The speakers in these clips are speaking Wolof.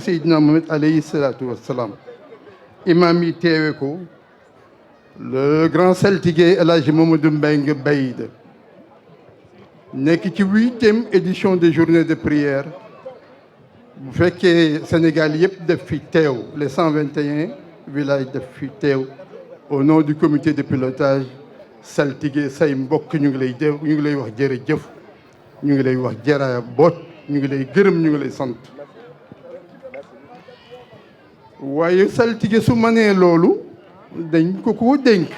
Seydina Mohamed alayhi salatu wassalam imam yi teewe ko le grand saltigué El Hadji Mamadou Mbengue Bayde nekk ci 8e édition des journées de prière bu fekkee Sénégal yëpp def fi teew les 121 villages def fi teew au nom du comité de pilotage saltigué say mbokk ñu ngi lay ñu ngi lay wax jërëjëf ñu ngi lay wax jara boot ñu ngi lay gërëm ñu ngi lay sant waaye saltige su manee loolu dañ ko dénk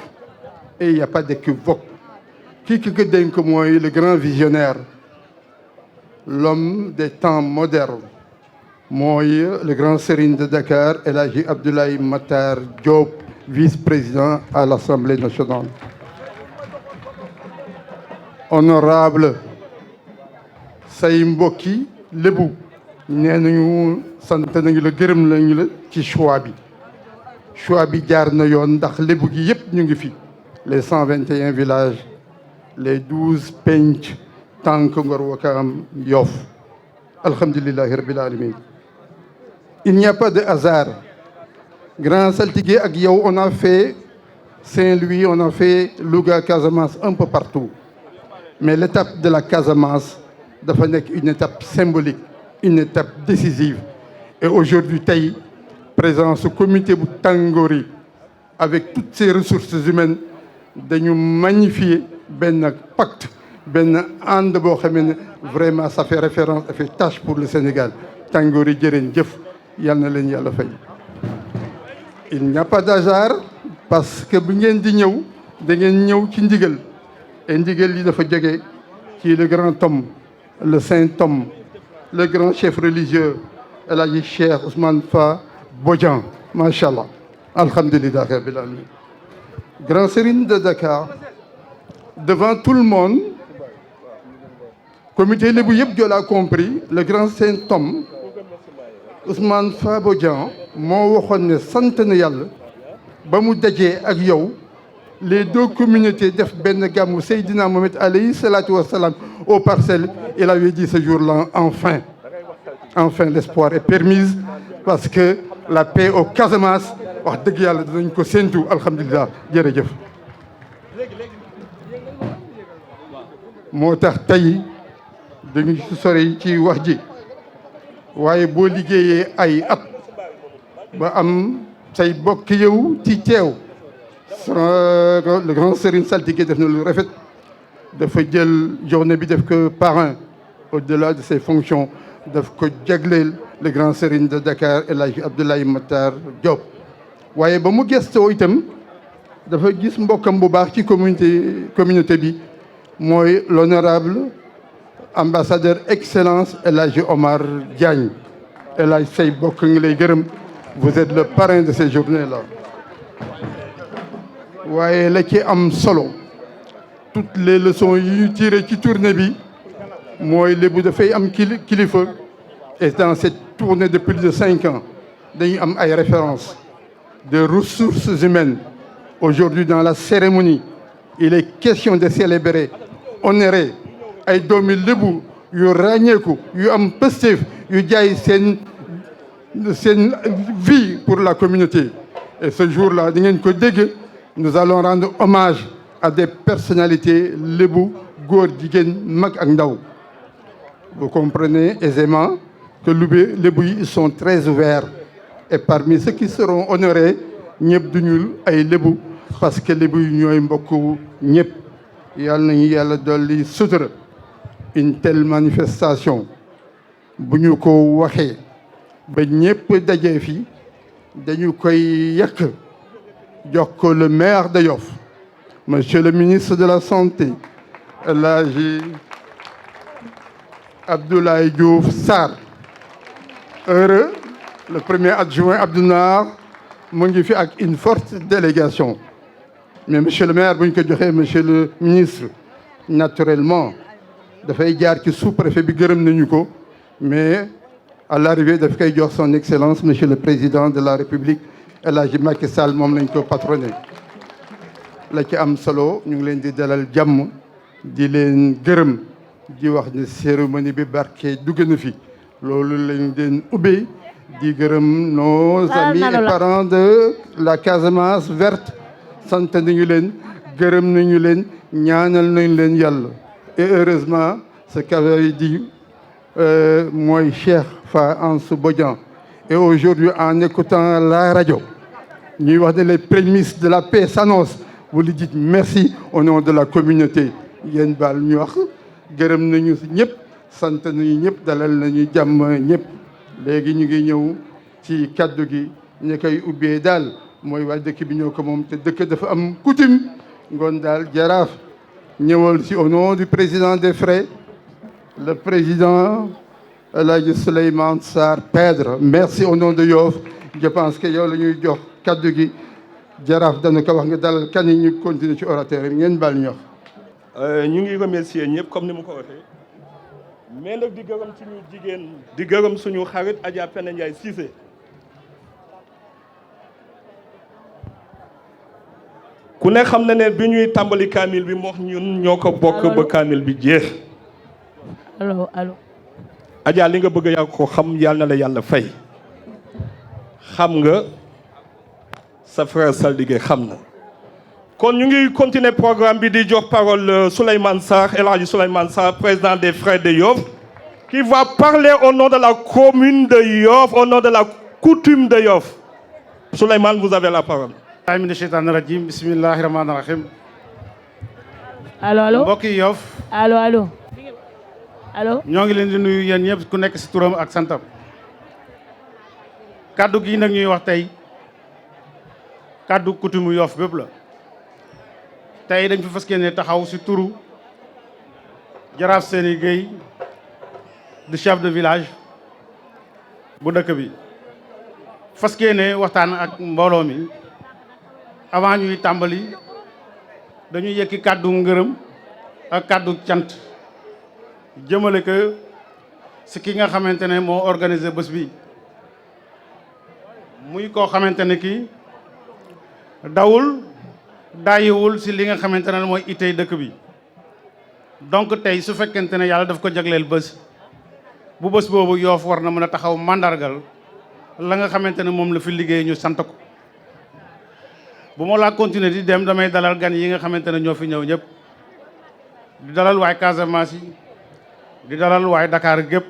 et il y a pas d'équivoque kii ki ko dénk mooy le grand visionnaire l'homme des temps modernes mooy le grand serigne de Dakar El Hadji Abdoulaye Matar Diop vice-président à l'Assemblée nationale honorable say mbokki lébu nee nañu sant nañu la gërëm nañu la ci choix bi jaar na yoon ndax lébu gi yëpp ñu ngi fi les 121 villages les 12 penc Tànk Ngor Wakaam Yoff alhamdulillahi rabbil alamin il n'y a pas de hasard grand saltigué ak yow on a fait Saint-Louis on a fait Louga Casamance un peu partout mais l'étape de la Casamance dafa nekk une étape symbolique une étape décisive et aujourd'hui tey présence su comité bu Tàngoor avec toutes ses ressources humaines dañu magnifier benn pacte benn ànd boo xamee ne vraiment ça fait référence ça fait tâche pour le Sénégal Tàngoor jëreen jëf yal na leen yàlla fay il n'y a pas d'hasard parce que bu ngeen di ñëw da ngeen ñëw ci ndigal et ndigal li dafa jóge ci le grand homme le saint homme le grand chef religieux El Hadji Cheikh Ousmane Fa Bodian macha allah alhamdulilah rabbil alamin grand serigne de Dakar devant tout le monde comité lébu yëpp joola compris le grand saint homme Ousmane Fa Bodian moo waxoon ne sant na yàlla ba mu dajee ak yow les deux communautés def benn gàmmu Seydina Mohamed alayhi salatu wassalam aux Parcelles il avait dit ce jour-là enfin l'espoir est permise parce que la paix au Casamance wax dëgg yàlla dinañ ko séntu alhamdulilah jërëjëf moo tax tey dañu sori ci wax ji waaye boo liggéeyee ay at ba am say bokk yow ci teew le grand serigne saltigué def na lu rafet dafa jël journée bi def ko parrain au-delà de ses fonctions daf ko jagleel le grand serigne de Dakar El Hadji Abdoulaye Matar Diop waaye ba mu gëstoo itam dafa gis mbokkam bu baax ci communauté bi mooy l'honorable ambassadeur excellence El Hadji Omar Diagne El Hadji say bokk ngi lay gërëm vous êtes le parrain de ces journées-là waaye la ci am solo toutes les leçons yi ñu tiré ci tournée bi mooy lébu dafay am kilifa et dans cette tournée de plus de 5 ans dañu am ay références de ressources humaines aujourd'hui dans la cérémonie il est question de célébrer honorer ay doomi lébu yu ràññeeku yu am pëstéef yu jaay seen vie pour la communauté et ce jour-là di ngeen ko dégg nous allons rendre hommage à des personnalités lébu góor jigéen mag ak ndaw vous comprenez aisément que lébu yi ils sont très ouverts et parmi ceux qui seront honorés ñëpp duñu ay lébu parce que lébu yi ñooy mbokku ñëpp yàlla nañu yàlla dolli sutura une telle manifestation bu ñu ko waxee ba ñëpp dajee fi dañu koy yàq jox ko le maire de Yoff monsieur le ministre de la santé El Hadji Abdoulaye Diouf Sarr heureux le premier adjoint Abdou Nar mu ngi fi ak une forte délégation mais monsieur le maire bu ñu ko joxee monsieur le ministre naturellement dafay jaar ci sous-préfet bi gërëm nañu ko mais à l'arrivée daf koy jox son excellence monsieur le président de la république El Hadji Macky Sall moom lañ ko patronné la ci am solo ñu ngi leen di dalal jàmm di leen gërëm di wax ne cérémonie bi barke dugg na fi loolu lañ leen ubbee di gërëm nos amis et parents de la Casamance verte sant nañu leen gërëm nañu leen ñaanal nañu leen yàlla et heureusement ce qu'avait dit mooy Cheikh Fa Ansou Bodian et aujourd'hui en écoutant la radio ñuy wax ne les prémices de la paix s'annoncent vous lui dites merci au nom de la communauté yéen baal ñu wax gërëm nañu ñëpp sant nañu ñëpp dalal nañu jàmm ñëpp léegi ñu ngi ñëw ci kaddu gi ñu koy ubbee daal mooy waa dëkk bi ñoo ko moom te dëkk dafa am coutume ngoon daal jaraaf ñëwal si au nom du président des Frères le président El Hadji Souleymane Sarr Pedre merci au nom de Yoff je pense que yow la ñuy jox kaddu gi jaraaf dana ko wax nga dalal kan yi ñu continuer ci orateur yi ngeen baal ñu wax. ñu ngi remercier ñëpp comme ni mu ko waxee mais nag di gërëm suñu jigéen di gërëm suñu xarit Adja Penda Ndiaye Cissé ku ne xam na ne bi ñuy tàmbali kaamil bi moo ñun ñoo ko bokk ba kaamil bi jeex. allo. Adja li nga bëgg yaa ko xam yàlla na la yàlla fay xam nga sa frère Saldigue xam na kon ñu ngi continuer programme bi di jox parole Souleymane Sarr El Hadji Souleymane Sarr président des Frères de Yoff qui va parler au nom de la commune de Yoff au nom de la coutume de Yoff Souleymane vous avez la parole. mina sheytaani rajim bismillahi rahmaani rahim. allo. mbokki Yoff. allo. ñoo ngi leen di nuyu yéen ñëpp ku nekk si turam ak santam. kaddu gi nag ñuy wax tey kaddu coutume Yoff bépp la. tey dañ fi fas yéene taxaw si turu Jaraaf Séni Gueye di chef de village bu dëkk bi. fas yéene waxtaan ak mbooloo mi avant ñuy tàmbali dañuy yëkki kaddu ngërëm ak kaddu cant jëmale ko si ki nga xamante ne moo organisé bés bi muy koo xamante ne kii dawul daayiwul si li nga xamante ne mooy itey dëkk bi donc tey su fekkente ne yàlla daf ko jagleel bés bu bés boobu Yoff war na mën a taxaw mandargal la nga xamante ne moom la fi liggéey ñu sant ko bu ma laa continuer di dem damay dalal gan yi nga xamante ne ñoo fi ñëw ñëpp di dalal waay Casamance yi di dalal waay Dakar gépp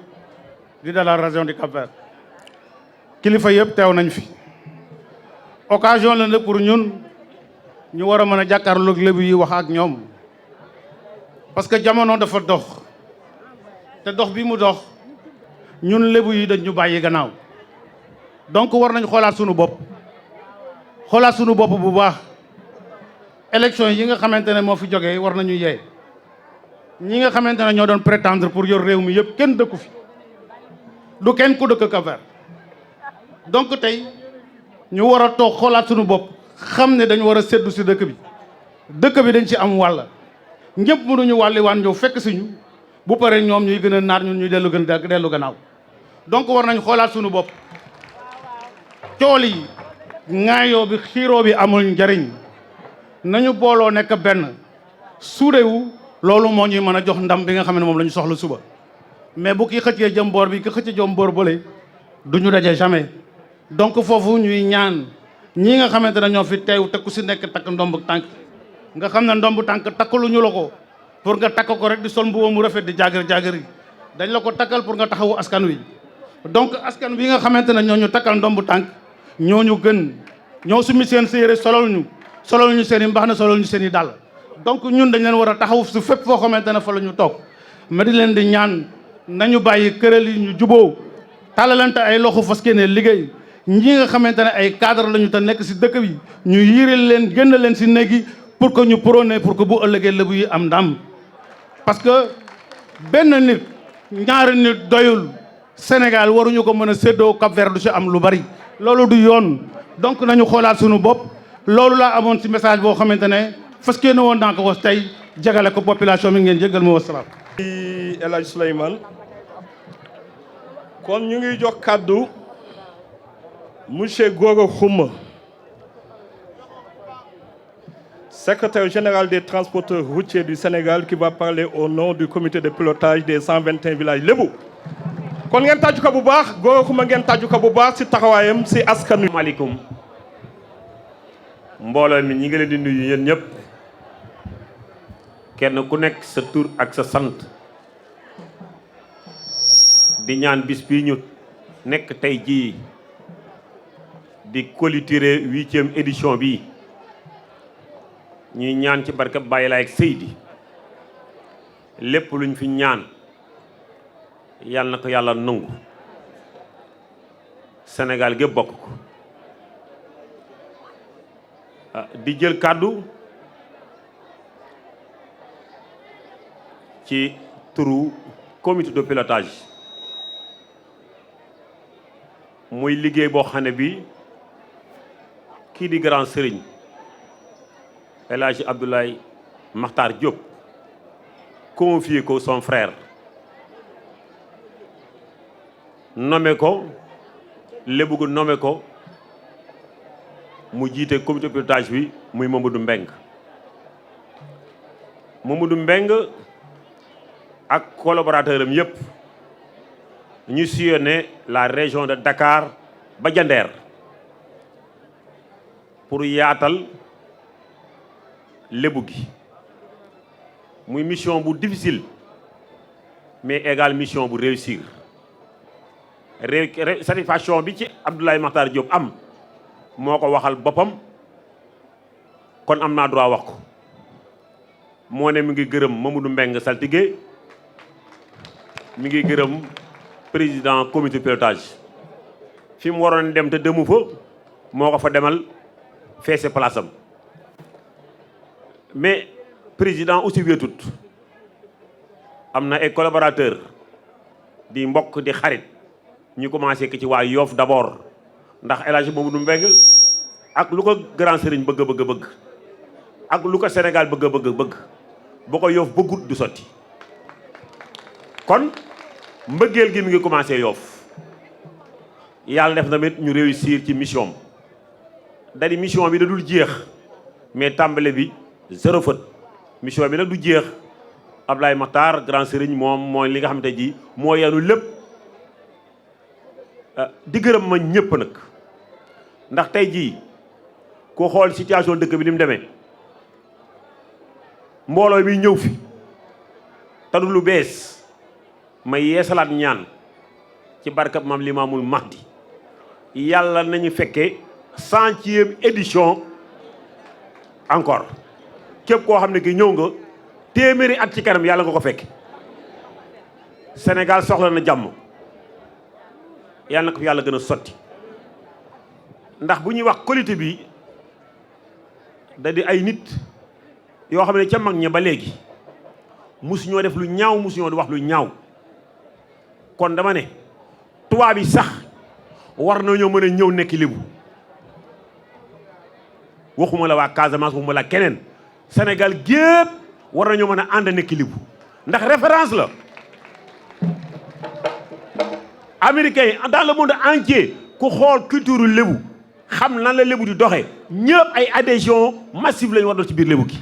di dalal région du Cap-Vert kilifa yëpp teew nañ fi occasion la nag pour ñun ñu war a mën a jàkkaarloog lébu yi wax ak ñoom parce que jamono dafa dox te dox bi mu dox ñun lébu yi dañ ñu bàyyi gannaaw donc war nañ xoolaat sunu bopp bu baax élection yi nga xamante ne moo fi jógee war nañu yee ñi nga xamante ne ñoo doon prétendre pour yor réew mi yëpp kenn dëkku fi du kenn ku dëkk Cap-Vert donc tey ñu war a toog xoolaat sunu bopp xam ne dañu war a seddu si dëkk bi dañ ci am wàll ñëpp mënuñu wàlli waan ñëw fekk si ñu bu paree ñoom ñuy gën a naat ñun ñuy dellu gannaaw donc war nañ xoolaat sunu bopp cool yi ŋaayoo bi xiiroo bi amul njariñ nañu booloo nekk benn suudewu loolu moo ñuy mën a jox ndam bi nga xam ne moom la ñu soxla suba mais bu kii xëccee jëm boor bi ki xëccee jëm boor bële du ñu daje jamais donc foofu ñuy ñaan ñii nga xamante ne ñoo fi teew te ku si nekk takk ndomb tànk nga xam ne ndomb tànk takkaluñu la ko pour nga takk ko rek di sol mbuba mu rafet di jaagar yi dañ la ko takkal pour nga taxawu askan wi donc askan wi nga xamante ne ñoo ñu takkal ndomb tànk ñooñu gën ñoo sumi seen séeré solol ñu seen i mbaxana solol ñu seen i dàll donc ñun dañ leen war a taxaw su fépp foo xamante ne fa la ñu toog ma di leen di ñaan nañu bàyyi këral yi ñu juboo tàllalante ay loxo fas yéene liggéey ñi nga xamante ne ay cadre lañu te nekk si dëkk bi ñu yiiril leen génn leen si néeg yi pour que ñu prôné pour que bu ëllëgee lébu yi am ndam parce que benn nit ñaari nit doyul Sénégal waruñu ko mën a séddoo Cap-Vert du si am lu bari loolu du yoon donc nañu xoolaat sunu bopp loolu laa amoon si message boo xamante ne fas yéene woon naa ko wax tey jagale ko population bi ngeen jéggal ma wasalaam. El Hadji Souleymane kon ñu ngi jox kàddu monsieur Gora Khouma secrétaire général des transporteurs routiers du Sénégal qui va parler au nom du comité de pilotage des 121 villages lébou. kon ngeen tàccu ko bu baax góor xuma ngeen tàccu ko bu baax si taxawaayam si askan wi. maaleykum mbooloo mi ñi ngi leen di nuyu yéen ñëpp kenn ku nekk sa tur ak sa sant di ñaan bis bii ñu nekk tey jii di clôturer 8e édition bi ñuy ñaan ci barke Baye Laye ak Seydi lépp luñ fi ñaan yàlla na ko yàlla nangu Sénégal gépp bokk ko di jël kàddu ci turu comité de pilotage muy liggéey boo xam ne bi kii di grand sëriñ El Hadji Abdoulaye Makhtar Diop confié ko son frère nommé ko lébu gu nommé ko mu jiite comité de pilotage bi muy Mamadou Mbeng ak collaborateur am yëpp ñu sillonné la région de Dakar ba Jandeer pour yaatal lébu gi muy mission bu difficile mais égal mission bu réussir satisfaction bi ci Abdoulaye Makhtar Diop am moo ko waxal boppam kon am naa droit wax ko moo ne mi ngi gërëm Mamadou Mbeng saltige mi ngi gërëm président comité pilotage fi mu waroon dem te demu fa moo ko fa demal feese place am mais président aussi wéetut am na ay collaborateurs di mbokk di xarit ñu commencé ki ci waa Yoff d'abord ndax El Hadji Mamadou Mbeng ak lu ko grand sëriñ bëgg ak lu ko Sénégal bëgg bu ko Yoff bëggut du sotti kon mbëggeel gi mi ngi commencé Yoff yàlla def tamit ñu réussir ci mission dadi mission bi da dul jeex mais tàmbale bi 0 faute mission bi nag du jeex Abdoulaye Makhtar grand sëriñ moom mooy li nga xamante ji moo yanu lépp di gërëm ma ñëpp nag ndax tey jii ku xool situation dëkk bi ni mu demee mbooloo mi ñëw fi te du lu bees may yeesalaat ñaan ci barkab Maam Limaamul Mahdi yàlla nañu fekkee 100e édition encore képp koo xam ne ki ñëw nga téeméeri at ci kanam yàlla nga ko fekke Sénégal soxla na jàmm yàlla na ko yàlla gën a sotti ndax bu ñuy wax qualité bi da di ay nit yoo xam ne ca mag ña ba léegi musuñoo def lu ñaaw musuñoo di wax lu ñaaw kon dama ne tubaab yi sax war nañoo mën a ñëw nekk Lébu waxuma la waa Casamance waxuma la keneen Sénégal gépp war nañoo mën a ànd nekk Lébu ndax référence la américains yi dans le monde entier ku xool culture Lébu xam nan la Lébu di doxee ñëpp ay adhésion massive lañu war doon ci biir Lébu gi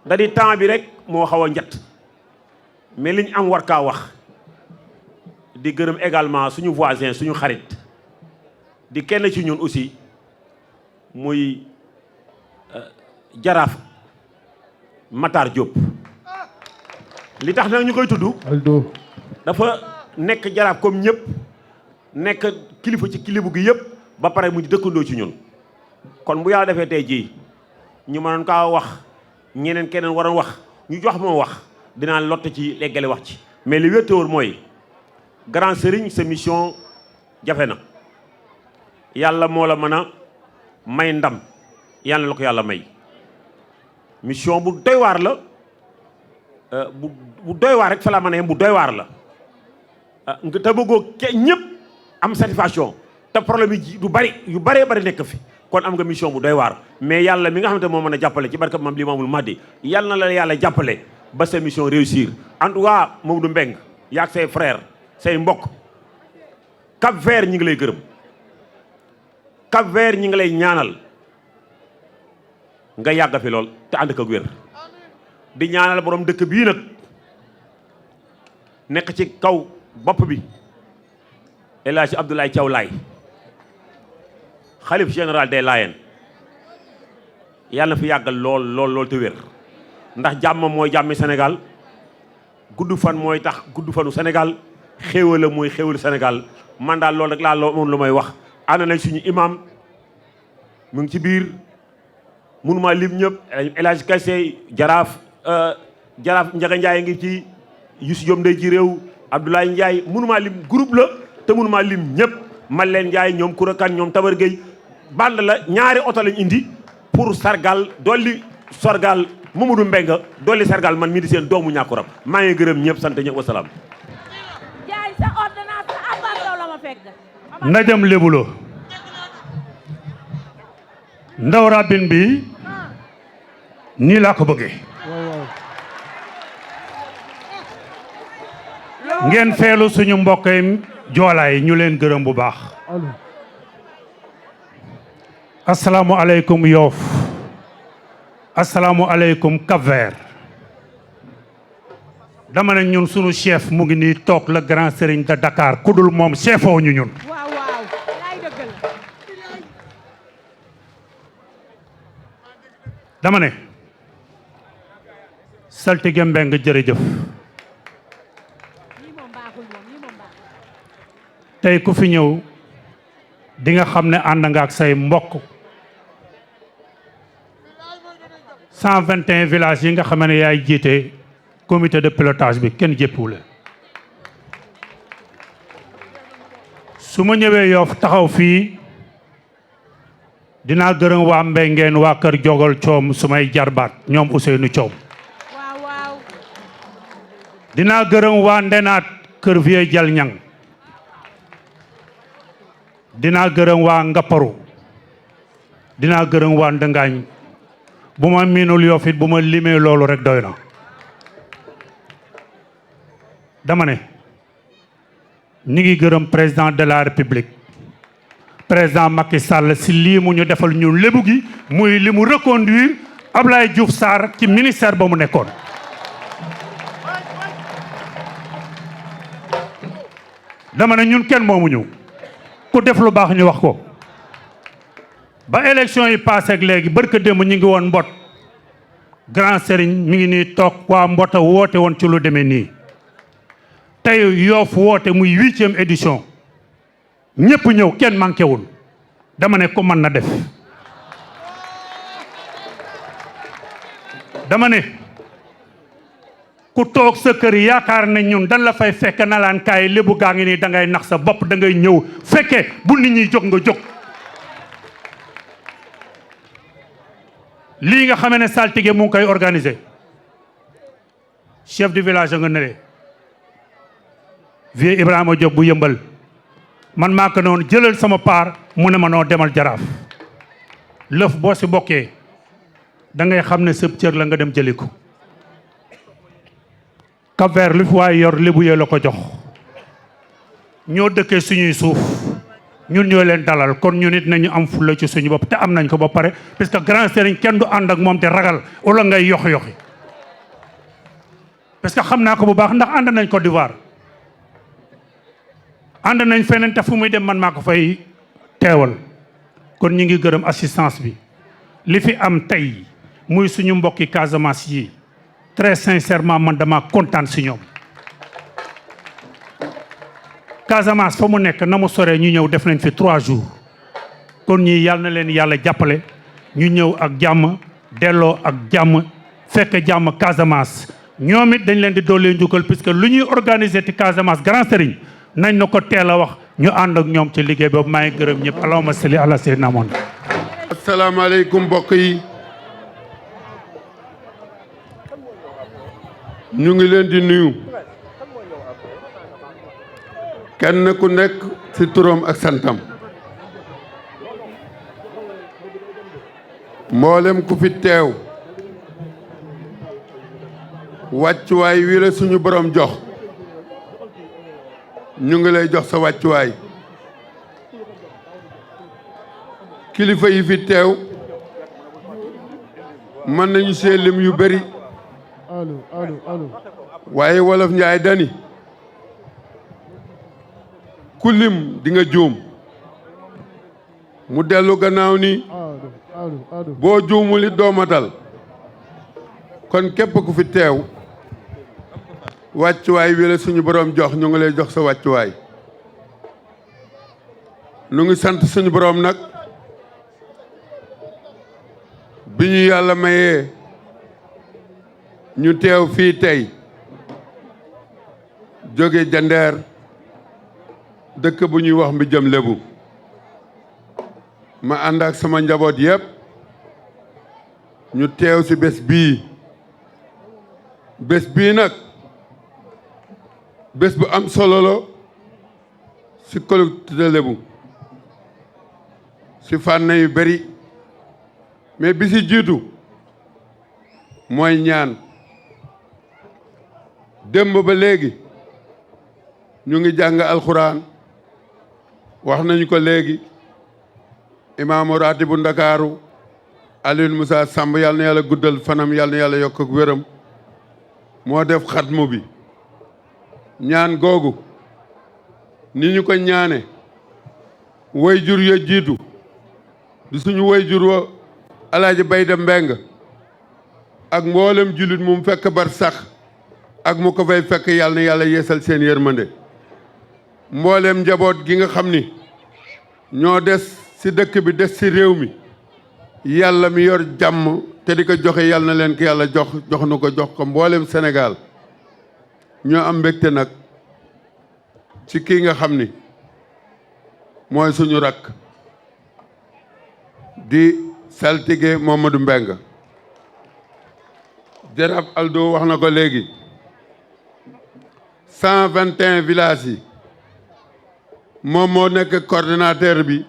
da di temps bi rek moo xaw a njat mais liñ am war kaa wax di gërëm également suñu voisin suñu xarit di kenn ci ñun aussi muy jaraaf Matar Diop li tax nag ñu koy tudd dafa nekk jaraaf comme ñëpp nekk kilifa ci kilibu gi yëpp ba pare mu di dëkkandoo ci ñun kon bu yàlla defee tey jii ñu mënoon kaa wax ñeneen keneen waroon wax ñu jox moo wax dinaa lott ci leggale wax ci mais li wéttéwóor mooy grand sëriñ sa mission jafe na yàlla moo la mën a may ndam yàlla la ko yàlla may mission bu doy waar la bu doy waar rek fa la mën a yem bu doy waar la nga te bëggoo ñëpp am satisfaction te problème yi du bari yu baree bari nekk fi kon am nga mission bu doy waar mais yàlla mi nga xamante moo mën a jàppale ci barka Maam Limaamul Mahdi yàlla na la yàlla jàppale ba sa mission réussir en tout cas Mamadou Mbeng yaag say frère say mbokk Cap Vert ñi ngi lay gërëm Cap Vert ñi ngi lay ñaanal nga yàgg fi lool te ànd ak wér di ñaanal borom dëkk bii nag nekk ci kaw bopp bi El Hadji Abdoulaye Thiaw Laye xalif général des Layènes yàlla na fi yàggal lool te wér ndax jàmm mooy jàmmi Sénégal gudd fan mooy tax gudd fanu Sénégal xéewal mooy xéewalu Sénégal man daal loolu rek laa moom lu may wax ànd nañ suñu imam mu ngi ci biir mënuma lim ñëpp El Hadji Kassé jaraaf Njaga Njaay ngi ci Youssou Diom day ji réew Abdoulaye Ndiaye mënuma lim groupe la te mënuma lim ñëpp man leen Ndiaye ñoom Kourakan ñoom Tabar Gueye band la ñaari oto lañ indi pour sargal dolli sargal Mamadou Mbengue dolli sargal man mii di seen doomu ñàkkuram maa ngi gërëm ñëpp sant ñëpp wasalaam. Ndiaye sa ordonnance sa appart la ma fekk. Ndajam Lébu la ndaw rabin bi nii laa ko bëggee ngeen feelu suñu mbokkay joolaay ñu leen gërëm bu baax asalaamualeykum Yoff asalaamualeykum Cap-Vert dama ne ñun suñu chef mu ngi nii toog le grand serigne de Dakar ku dul moom chefoo ñu ñun waaw waaw lay dëggal. dama ne saltige Mbeng jërëjëf tey ku fi ñëw di nga xam ne ànd nga ak say mbokk 121 villages yi nga xam ne yaay jiite comité de pilotage bi kenn jéppiwule su ma ñëwee Yoff taxaw fii dinaa gërëm waa Mbengeen waa kër Jogal Coom su may jarbaat ñoom Ousseynou Coom waaw waaw. dinaa gërëm waa Ndenaat kër Vieux Jal Ñang dinaa gërëm waa Ngapparu dinaa gërëm waa Ndëngaañ bu ma miinul Yoff it bu ma limee loolu rek doy na dama ne ñi ngi gërëm président de la République président Macky Sall si lii mu ñu defal ñu lébu gi muy li mu reconduire Ablaye Diouf Sarr ci ministère ba mu nekkoon dama ne ñun kenn moomu ñu ku def lu baax ñu wax ko ba élection yi passé ak léegi barka démb ñu ngi woon mbot grand serigne mi ngi nii toog waa mbota woote woon ci lu demee nii tey Yoff woote muy 8e édition ñëpp ñëw kenn manqué wul dama ne ko mën na def dama ne ku toog sa kër yaakaar ne ñun dan la fay fekk na laan kaay lébu gaa ngi nii da ngay nax sa bopp da ngay ñëw fekke bu nit ñi jóg nga jóg lii nga xamee ne saltige mu ngi koy organiser chef du village nga nële vieux Ibrahima Diop bu yëmbal man maa ko noonu jëlal sama part mu ne ma noo demal jaraaf lëf boo si bokkee da ngay xam ne sëb cër la nga dem jëli ko Cap-Vert lu fi waaye yor lébu yee la ko jox ñoo dëkkee suñuy suuf ñun ñoo leen dalal kon ñu nit nañu am fulla ci suñu bopp te am nañ ko ba pare parce que grand serigne kenn du ànd ak moom te ragal wala ngay yoxi parce que xam naa ko bu baax ndax ànd nañ Côte d'Ivoire ànd nañ feneen te fu muy dem man maa ko fay teewal kon ñu ngi gërëm assistance bi li fi am tey muy suñu mbokki Casamance yi très sincèrement man dama kontaan si ñoom Casamance fa mu nekk na mu soree ñu ñëw def nañ fi 3 jours kon ñii yàlla na leen yàlla jàppale ñu ñëw ak jàmm delloo ak jàmm fekk jàmm Casamance ñoom it dañ leen di doolee njukkal puisque lu ñuy organiser ci Casamance grand serigne nañ na ko teel a wax ñu ànd ak ñoom ci liggéey boobu maa ngi gërëm ñëpp allahumma salli ala sayyidina Muhammad. asalaamaaleykum mbokk yi ñu ngi leen di nuyu kenn ku nekk ci turam ak santam mboolem ku fi teew wàccuwaay wi la suñu borom jox ñu ngi lay jox sa wàccuwaay kilifa yi fi teew mën nañu see lim yu bari waaye wolof njaay dani ku lim di nga juum mu dellu gannaaw ni boo juumul it doo matal kon képp ku fi teew wàccuwaay wi la suñu borom jox ñu ngi lay jox sa wàccuwaay nu ngi sant suñu borom nag bi ñu yàlla mayee ñu teew fii tey jóge Jandeer dëkk bu ñuy wax Mbijëm Lebu ma ànd ak sama njaboot yépp ñu teew ci bés bii nag bés bu am solo la ci collectivité Lebu ci fànn yu bari mais bi ci jiitu mooy ñaan démb ba léegi ñu ngi jàng alxuraan wax nañu ko léegi imaamu raatibu Ndakaaru Alioune Moussa Samb yàlla na yàlla guddal fanam yàlla na yàlla yokk ak wéram moo def xatmu bi ñaan googu ni ñu ko ñaane way jur ya jiitu di suñu way jur wa alaaji Bayda Mbeng ak mboolem jullit mu fekk bar sax ak mu ko fay fekk yàlla na yàlla yeesal seen yërmande mboolem njaboot gi nga xam ni ñoo des ci dëkk bi des ci réew mi yàlla mi yor jàmm te di ko joxe yàlla na leen ko yàlla jox na ko jox ko mboolem Sénégal ñoo am mbégte nag ci kii nga xam ni mooy suñu rakk di saltige Mamadou Mbeng Jaraaf Aldo wax na ko léegi 121 villages yi moom moo nekk coordonnateur bi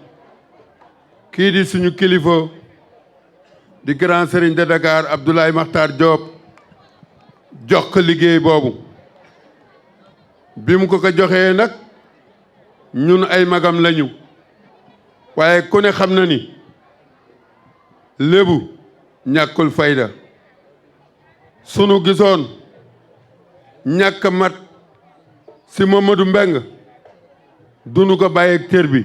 kii di suñu kilifa di grand serigne de Dakar Abdoulaye Makhtar Diop jox ko liggéey boobu bi mu ko joxee nag ñun ay magam lañu waaye ku ne xam na ni lébu ñàkkul fayda sunu gisoon ñàkk mat si Mamadou Mbeng dunu ko bàyyeeg cër bi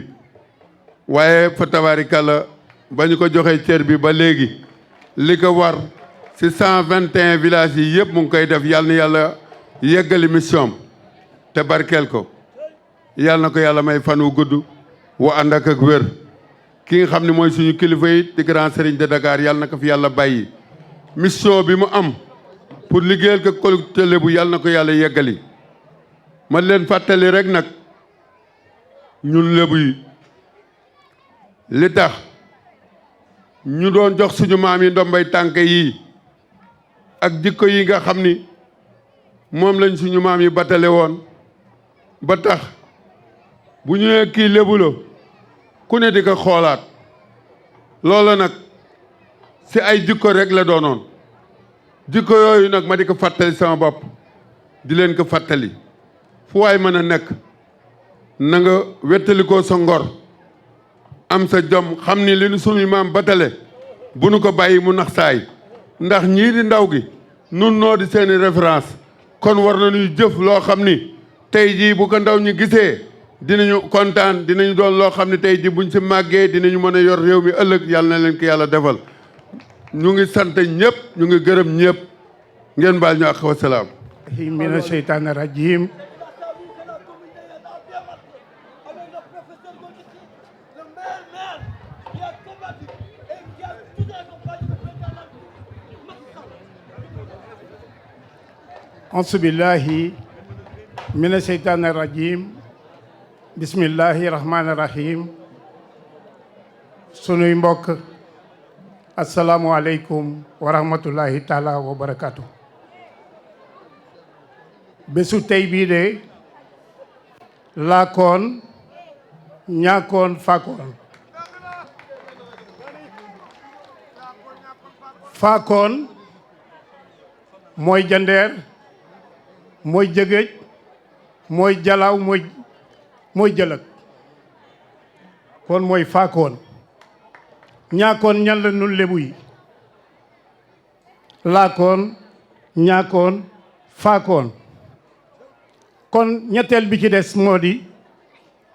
waaye fa tabaarikàlla ba ñu ko joxee cër bi ba léegi li ko war ci 121 villages yi yëpp mu ngi koy def yàlla na yàlla yeggali mission te barkeel ko yàlla na ko yàlla may fan wu gudd wu ànd ak wér ki nga xam ne mooy suñu kilifa yi di grand serigne de Dakar yàlla na ko fi yàlla bàyyi mission bi mu am pour liggéeyal ko collectivité Lébu yàlla na ko yàlla yeggali man leen fàttali rek nag ñun Lébu yi li tax ñu doon jox suñu maam yi ndombay tànk yi ak jikko yi nga xam ni moom lañ suñu maam yi batale woon ba tax bu ñu nee kii Lébu la ku ne di ko xoolaat loola nag ci ay jikko rek la doonoon jikko yooyu nag ma di ko fàttali sama bopp di leen ko fàttali fu waay mën a nekk na nga wettalikoo sa ngor am sa jom xam ni li nu suñu maam batale bu nu ko bàyyi mu nax saay ndax ñii di ndaw gi nun noo di seeni référence kon war nañuy jëf loo xam ni tey jii bu ko ndaw ñi gisee dinañu kontaan dinañu doon loo xam ne tey jii buñ si màggee dinañu mën a yor réew mi ëllëg yàlla na leen ko yàlla defal ñu ngi sant ñëpp ñu ngi gërëm ñëpp ngeen baal ñu ak wasalaam mina sheytaani rajim auzu billahi mina sheytaani rajim bismillahi rahmaani rahim sunuy mbokk asalaamualeykum wa rahmatullahi taala wa barakatu bésu tey bii de laakoon ñaakoon faakoon mooy jandeer mooy jëgëj mooy jalaaw mooy jëlëg kon mooy faakoon ñaakoon ñan la nun Lébu yi laakoon ñaakoon faakoon kon ñetteel bi ci des moo di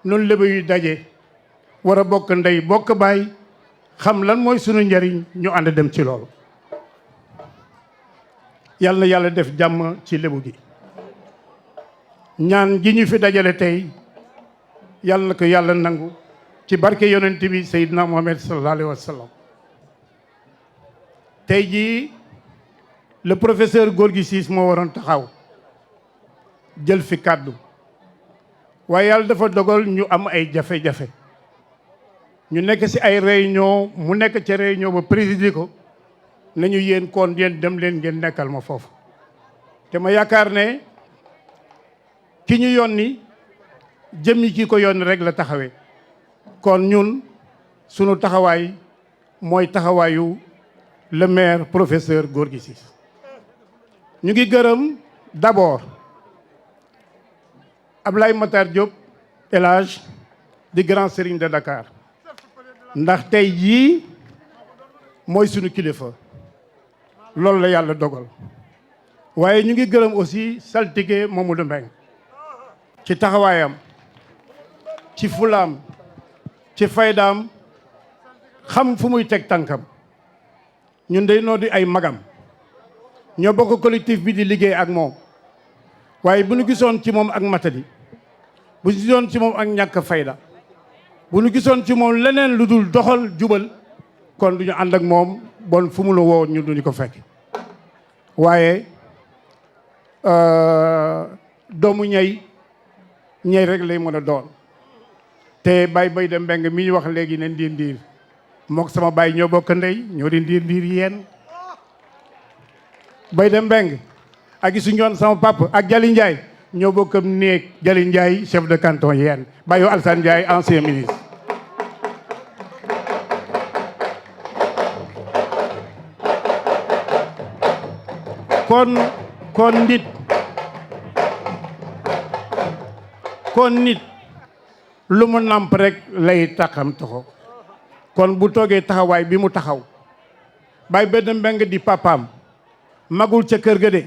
noonu léba yu daje war a bokk ndey bokk baay xam lan mooy sunu njariñ ñu ànd dem ci loolu. yàlla na yàlla def jàmm ci lébu gi. ñaan gi ñu fi dajale tey yàlla na ko yàlla nangu ci barke yonent bi Seydina Muhammad sallallahu alayhi wa sallam. tey jii le professeur Gorgui Ciss moo waroon taxaw jël fi kàddu waaye yàlla dafa dogal ñu am ay jafe-jafe ñu nekk ci ay réunion mu nekk ca réunion ba présider ko nañu yéen kon yéen dem leen ngeen nekkal ma foofu. te ma yaakaar ne ki ñu yónni jëmmi ki ko yónni rek la taxawee kon ñun sunu taxawaay mooy taxawaayu le maire professeur Gorgui Ciss. ñu ngi gërëm d'abord Ablaye Matar Diop El Hadj di grand serigne de Dakar ndax tey jii mooy sunu kilifa loolu la yàlla dogal waaye ñu ngi gërëm aussi saltige Mamadou Mbengue ci taxawaayam ci fulaam ci faydaam xam fu muy teg tànkam ñun day noo di ay magam ñoo bokk collectif bi di liggéey ak moom waaye bu ñu gisoon ci moom ak matadi bu ñu gisoon ci moom ak ñàkk fayda bu ñu gisoon ci moom leneen lu dul doxal jubal kon du ñu ànd ak moom bon fu mu la woo ñu duñu ko fekk waaye doomu ñay rek lay mën a doon te bay dem mbeng mi ñu wax léegi ne ndiir mook sama baay ñoo bokk ndey ñoo di ndiir yeen bay dem mbeng ak gisu ñoon sama papa ak Jali Ndiaye ñoo bokkam néeg Jali Ndiaye chef de canton yeen Bayo Alsane Ndiaye ancien ministre kon nit lu mu nàmp rek lay taxam taxo kon bu toogee taxawaay bi mu taxaw bay benn mbeng di papaam magul ca kër ga de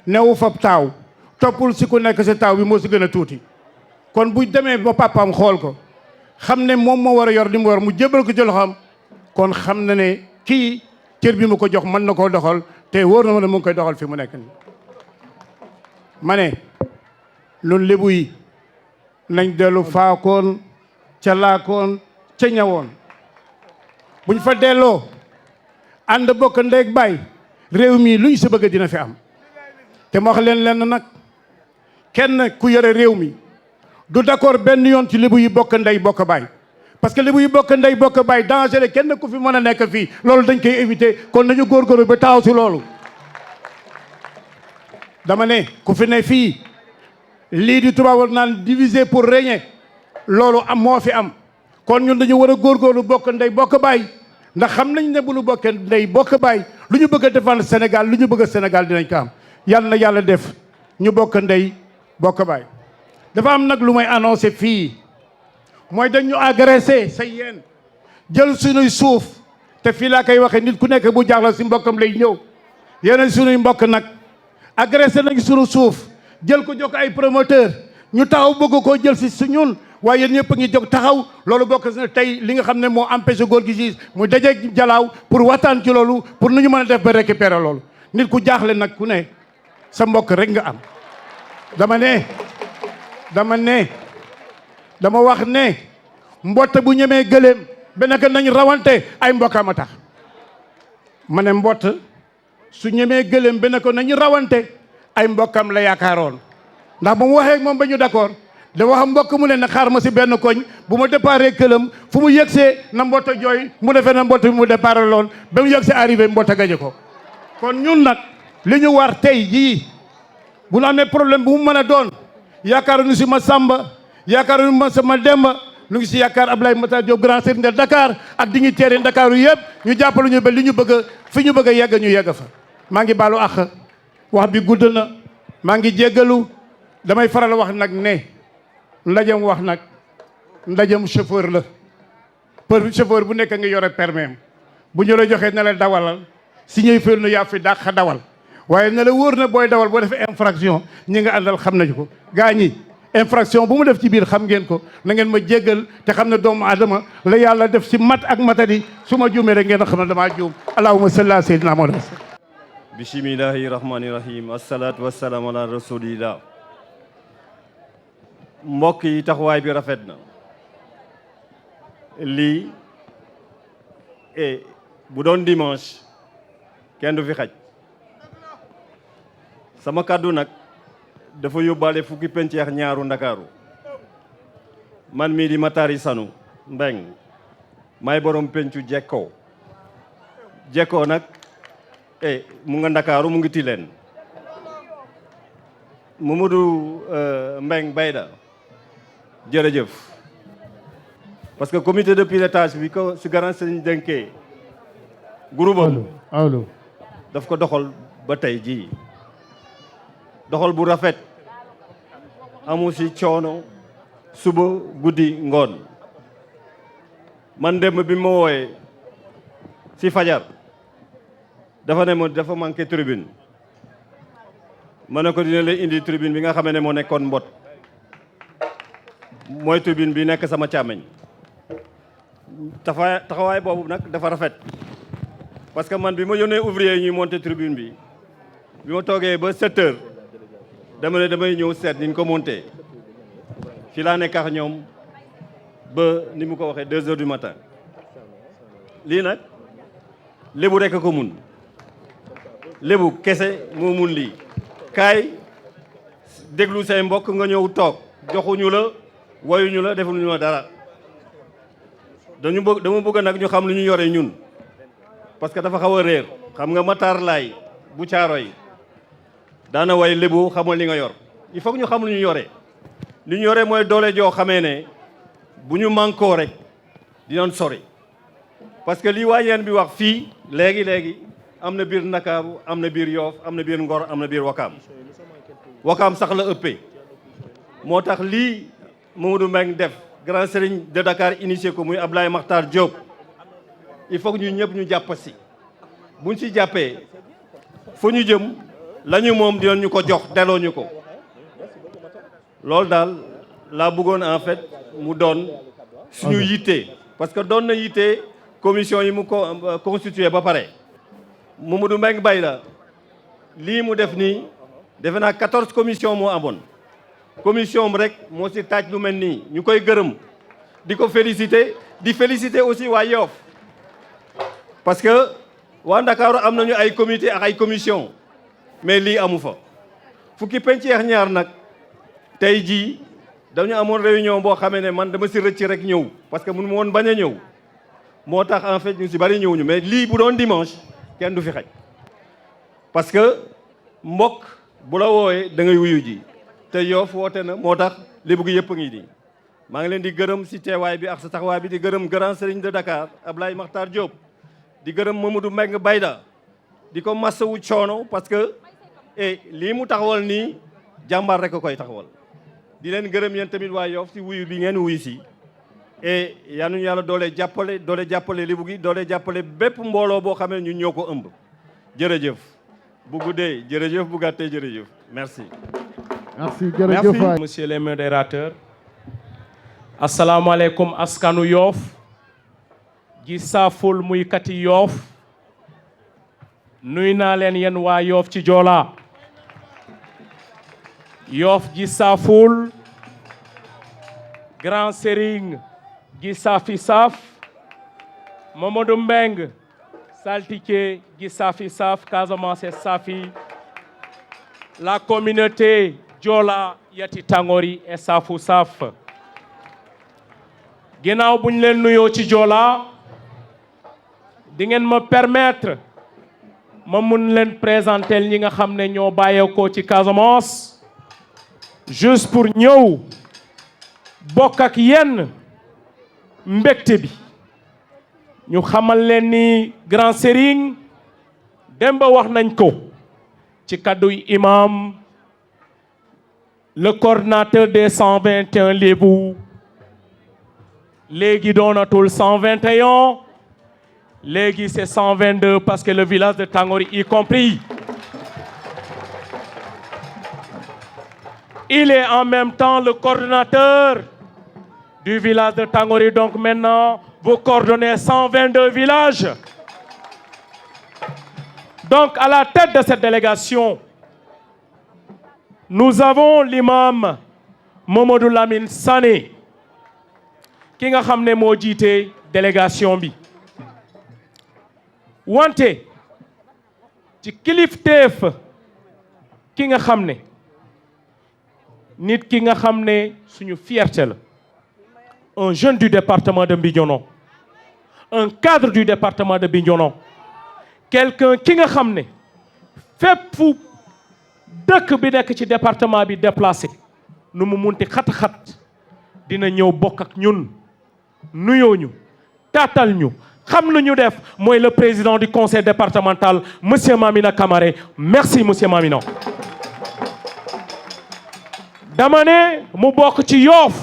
newu fab taaw toppul si ku nekk sa taaw bi moo si gën a tuuti kon bu demee ba papaam xool ko xam ne moom moo war a yor li mu war mu jébal ko ci loxoom kon xam na ne kii cër bi mu ko jox mën na koo doxal te wóor na ma ne mu ngi koy doxal fi mu nekk nii ma ne loolu lébu yi nañ dellu faakoon ca laakoon ca ñawoon buñ fa delloo ànd bokk ndeeg baay réew mi luñ sa bëgg dina fi am te ma wax leen lenn nag kenn ku yore réew mi du d'accord benn yoon ci lébu yi bokk ndey bokk baay parce que lébu yi bokk ndey bokk baay danger kenn ku fi mën a nekk fii loolu dañ koy éviter kon nañu góorgóorlu ba taxaw si loolu dama ne ku fi ne fii lii di tubaab naan diviser pour régner loolu am moo fi am kon ñun dañu war a góorgóorlu bokk ndey bokk baay ndax xam nañ ne bu ñu bokkee ndey bokk baay lu ñu bëgg a défendre Sénégal lu ñu bëgg a Sénégal dinañ ko am yàlla na yàlla def ñu bokk ndey bokk baay. dafa am nag lu may annoncé fii mooy dañ ñu agressé sa yéen jël suñuy suuf te fii laa koy waxee nit ku nekk bu jaaxla si mbokkam lay ñëw yeneen suñuy mbokk nag agressé nañ suñu suuf jël ko jox ay promoteur ñu taxaw bëgg koo jël si su ñun waaye yéen ñëpp a ngi jóg taxaw loolu bokk na tey li nga xam ne moo empêché Gorgui Ciss mu dajeeg Jalaaw pour waxtaan ci loolu pour nu ñu mën a def ba récupérer loolu nit ku jaaxle nag ku ne sa mbokk rek nga am dama wax ne mbott bu ñemee gëléem benn ka nañ rawante ay mbokkam a tax ma ne mbott su ñemee gëléem benn ko nañu rawante ay mbokkam la yaakaaroon ndax ba mu waxee moom ba ñu d'accord da wax mbokk mu ne na xaar ma si benn koñ bu ma déparé këlam fu mu yëgsee na mbott jooy mu defee na mbott bi mu déparé loon ba mu yëgsee arrivé mbott gaje ko kon ñun nag li ñu war tey jii bu ñu amee problème bu mu mën a doon yaakaaruñu si ma Samba yaakaaruñu ma sama Demba ñu ngi si yaakaar Ablaye Matar Diop grand serigne de Dakar ak dignitaires yi Dakar yu yëpp ñu jàppale ñu ba li ñu bëgg fi ñu bëgg a yegg ñu yegg fa. maa ngi baalu àq wax bi gudd na maa ngi jéggalu damay faral wax nag ne ndajem wax nag ndajem chauffeur la për chauffeur bu nekk nga yore permis bu ñu la joxee ne la dawalal si ñuy fër nu yaa fi dàq dawal waaye ne la wóor na booy dawal boo defee infraction ñi nga àndal xam nañu ko gaa ñi infraction bu mu def ci biir xam ngeen ko na ngeen ma jéggal te xam ne doomu aadama la yàlla def si mat ak matadi su ma juumee rek ngeen xam ne damaa juum allahumma salli ala sayyidina Muhammad. bismillahi rahmani rahim asalaatu wasalaam ala rasulillah. mbokk yi taxawaay bi rafet na lii bu doon dimanche kenn du fi xaj sama kàddu nag dafa yóbbaale fukki penceex ñaaru ndakaaru man mii di Matari Sanu Mbeng may borom pencu jekkoo nag mu nga ndakaaru mu ngi Tilène Mamadou Mbeng Bayda jërëjëf parce que comité de pilotage bi ko si Grand Serigne dénkee groupe am daf ko doxal ba tey jii doxal bu rafet amu si coono suba guddi ngoon man dem bi ma wooyee si fajar dafa ne ma dafa manqué tribune ma ne ko dina lay indi tribune bi nga xamee ne moo nekkoon mbot mooy tribune bi nekk sama càmmeñ taxawaay boobu nag dafa rafet parce que man bi ma yónnee ouvrier yi ñuy monter tribune bi ma toogee ba 7 heures dama ne damay ñëw seet ni ñu ko monter fii laa nekk ak ñoom ba ni mu ko waxee 2 heures du matin lii nag lébu rekk ko mun lébu kese moo mun lii kaay déglu say mbokk nga ñëw toog joxuñu la woyuñu la defuñu la dara dama bëgg nag ñu xam lu ñu yore ñun parce que dafa xaw a réer xam nga Matar Laay bu caaro yi daana way lébu xamal li nga yor il faut que ñu xam lu ñu yore li ñu yore mooy doole joo xamee ne bu ñu mànkoo rek dinañ sori parce que lii waa yeen bi wax fii léegi am na biir Ndakaaru am na biir Yoof am na biir Ngor am na biir Wakaam sax la ëppee moo tax lii Mamadou Mbengue def grand serigne de Dakar initié ko muy Ablaye Makhtar Diop il faut que ñu ñëpp ñu jàpp si buñ si jàppee fu ñu jëm la ñu moom dinañ ñu ko jox delloo ñu ko loolu daal laa bëggoon en fait mu doon suñu yitte parce que doon na yitte commission yi mu ko constitué ba pare Mamadou Mbengue Bay la lii mu def nii defe naa 14 commission moo amoon commission rek moo si taaj lu mel nii ñu koy gërëm di ko féliciter di féliciter aussi waa Yoff parce que waa Ndakaaru am nañu ay comité ak ay commission mais lii amu fa fukki penceex ñaar nag tey jii dañu amoon réunion boo xamee ne man dama si rëcc rek ñëw parce que mënu ma woon bañ a ñëw moo tax en fait ñu si bari ñëwuñu mais lii bu doon dimanche kenn du fi xaj parce que mbokk bu la wooyee da ngay wuyu ji te Yoff woote na moo tax lébu gi yëpp a ngi nii maa ngi leen di gërëm si teewaay bi ak sa taxawaay bi di gërëm grand serigne de Dakar Ablaye Makhtar Diop di gërëm Mamadou Mbengue Bayda di ko masawu coono parce que lii mu taxawal nii jàmbaar rek a koy taxawal di leen gërëm yéen tamit waa Yoff si wuyu bi ngeen wuyu si yaa nu yàlla doole jàppale lébu gi doole jàppale bépp mbooloo boo xamee ñun ñoo ko ëmb jërëjëf bu guddee jërëjëf bu gàttee jërëjëf merci. Merci, monsieur le modérateur. Assalamualaikum askanu Yoff gi saaful muy kati Yoff nuy naa leen yéen waa Yoff ci Joola Yoff gi saaful grand serigne gi saafi saaf Mamadou Mbengue saltike gi saafi saaf Casamance saafi la communauté Joola Yati Tangori et Saafu Saaf ginnaaw buñ leen nuyoo ci Joola di ngeen ma permettre ma mun leen présenter ñi nga xam ne ñoo bàyyeekoo ci Casamance juste pour ñëw bokk ak yéen mbégte bi ñu xamal leen ni grand serigne Demba wax nañ ko ci kadduy imam le coordinateur des 121 lébu léegi doonatul 121 léegi c'est 122 parce que le village de Tangori y compris Il est en même temps le coordonnateur du village de Tangori. Donc maintenant, vous coordonnez 122 villages. Donc à la tête de cette délégation, nous avons l'imam Mamadou Lamine Sané, qui nga xam ne moo jiite délégation bi. Wante ci kilifteef ki nga xam ne nit ki nga xam ne suñu fierté la, un jeune du département de Bignona, un cadre du département de Bignona, quelqu'un ki nga xam ne fépp fu dëkk bi nekk ci département bi déplacé nu mu munti xat-xat dina ñëw bokk ak ñun nuyoo ñu taatal ñu xam lu ñu def mooy le président du conseil départemental monsieur Mamina Camara. Merci monsieur Mamina. dama ne mu bokk ci Yoff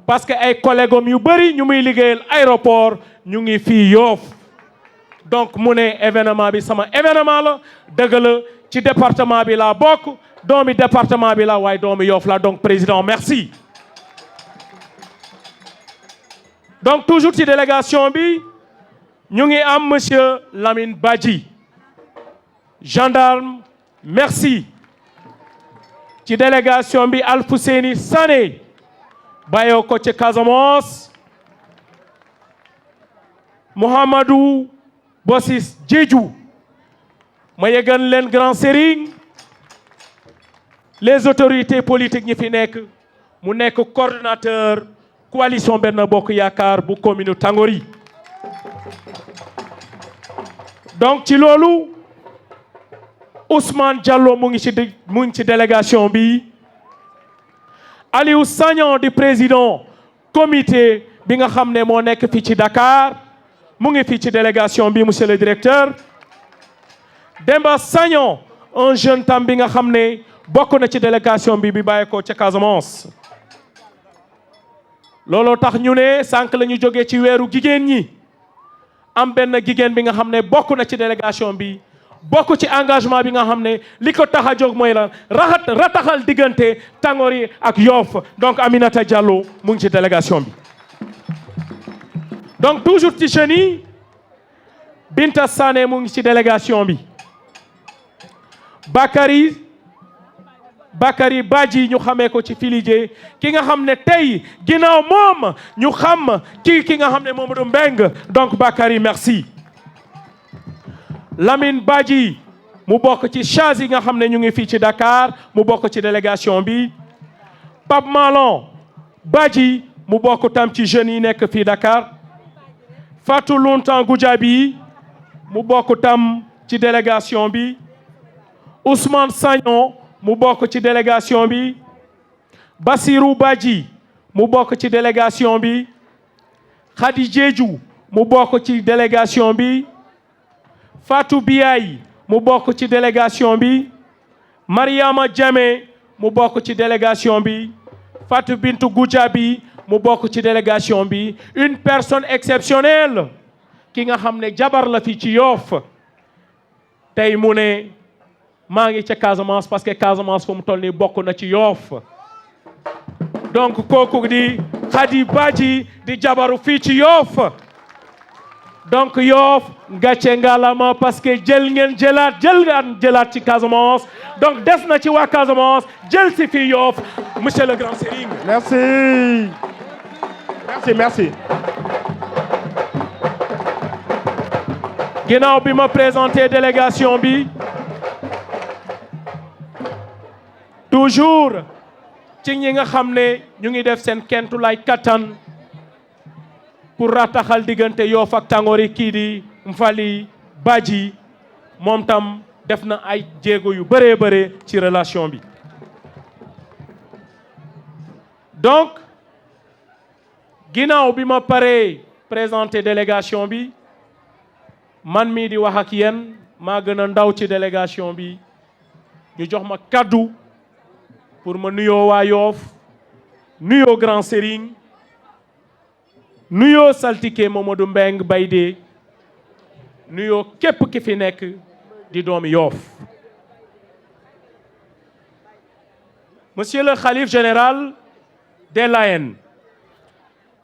parce que ay collègues yu bëri ñu muy liggéeyal aéroport ñu ngi fii Yoff. Donc mu ne événement bi sama événement la dëgg la ci département bi laa bokk doomi département bi la waaye doomi Yoff la. Donc président merci. Donc toujours ci délégation bi ñu ngi am monsieur Lamine Badji, gendarme merci. ci délégation bi Alfousseni Sané bàyyoo ko ci Casamance, Mouhamadou Bossis Diédhiou ma yëgal leen grand sérigne, les autorités politiques ñi fi nekk mu nekk coordonnateur coalition Benno Bokk Yaakaar bu commune Tangori. Donc ci loolu Ousmane Diallo mu ngi ci délégation bi, Aliou Sagnan di président comité bi nga xam ne moo nekk fii ci Dakar mu ngi fii ci délégation bi monsieur le directeur. Demba Sagnan un jeune tam bi nga xam ne bokk na ci délégation bi bàyyi ko ca Casamance. looloo tax ñu ne sànq la ñu jógee ci weeru jigéen ñi am benn jigéen bi nga xam ne bokk na ci délégation bi bokk ci engagement bi nga xam ne li ko tax a jóg mooy la rataxal diggante Tangori ak Yoff. Donc Aminata Diallo mu ngi ci délégation bi. Donc toujours ci jeunes yi Binta Sané mu ngi ci délégation bi. Bakary Badji ñu xamee ko ci Filidé ki nga xam ne tey ginnaaw moom ñu xam ki nga xam ne Mamadou Mbengue. Donc Bakary merci. Lamine Badji mu bokk ci Chaz yi nga xam ne ñu ngi fii ci Dakar mu bokk ci délégation bi. Pape Malon Badji mu bokk tam ci jeunes yi nekk fii Dakar. Fatou Lountan Goudiaby mu bokk tam ci délégation bi. Ousmane Sagnon mu bokk ci délégation bi. Bassirou Badji mu bokk ci délégation bi. Khady Diédhiou mu bokk ci délégation bi. Fatou Biaye mu bokk ci délégation bi. Mariama Diamé mu bokk ci délégation bi. Fatou Bintou Goudiaby mu bokk ci délégation bi. Une personne exceptionnelle ki nga xam ne jabar la fii ci Yoff tey mu ne maa ngi ca Casamance parce que Casamance fu mu toll nii bokk na ci Yoff. Donc kooku di Khady Badji di jabaru fii ci Yoff. Donc Yoff gàcce ngalama parce que jël ngeen jëlaat ci Casamance. Donc des na ci waa Casamance jël si fii Yoff monsieur le grand Serigne. Merci. ginnaaw bi ma présenté délégation bi toujours ci ñi nga xam ne ñu ngi def seen kentulaay kattan pour rataxal diggante Yoff ak Tangori kii di Mfali Badji moom tam def na ay jéego yu bëree ci relation bi. Donc ginnaaw bi ma paree présenté délégation bi man mii di wax ak yéen maa gën a ndaw ci délégation bi ñu jox ma kaddu pour ma nuyoo waa Yoff nuyoo grand Serigne nuyoo saltike Mamadou Mbengue Baydé nuyoo képp ki fi nekk di doomi Yoff. Monsieur le Khalife général des Layènes,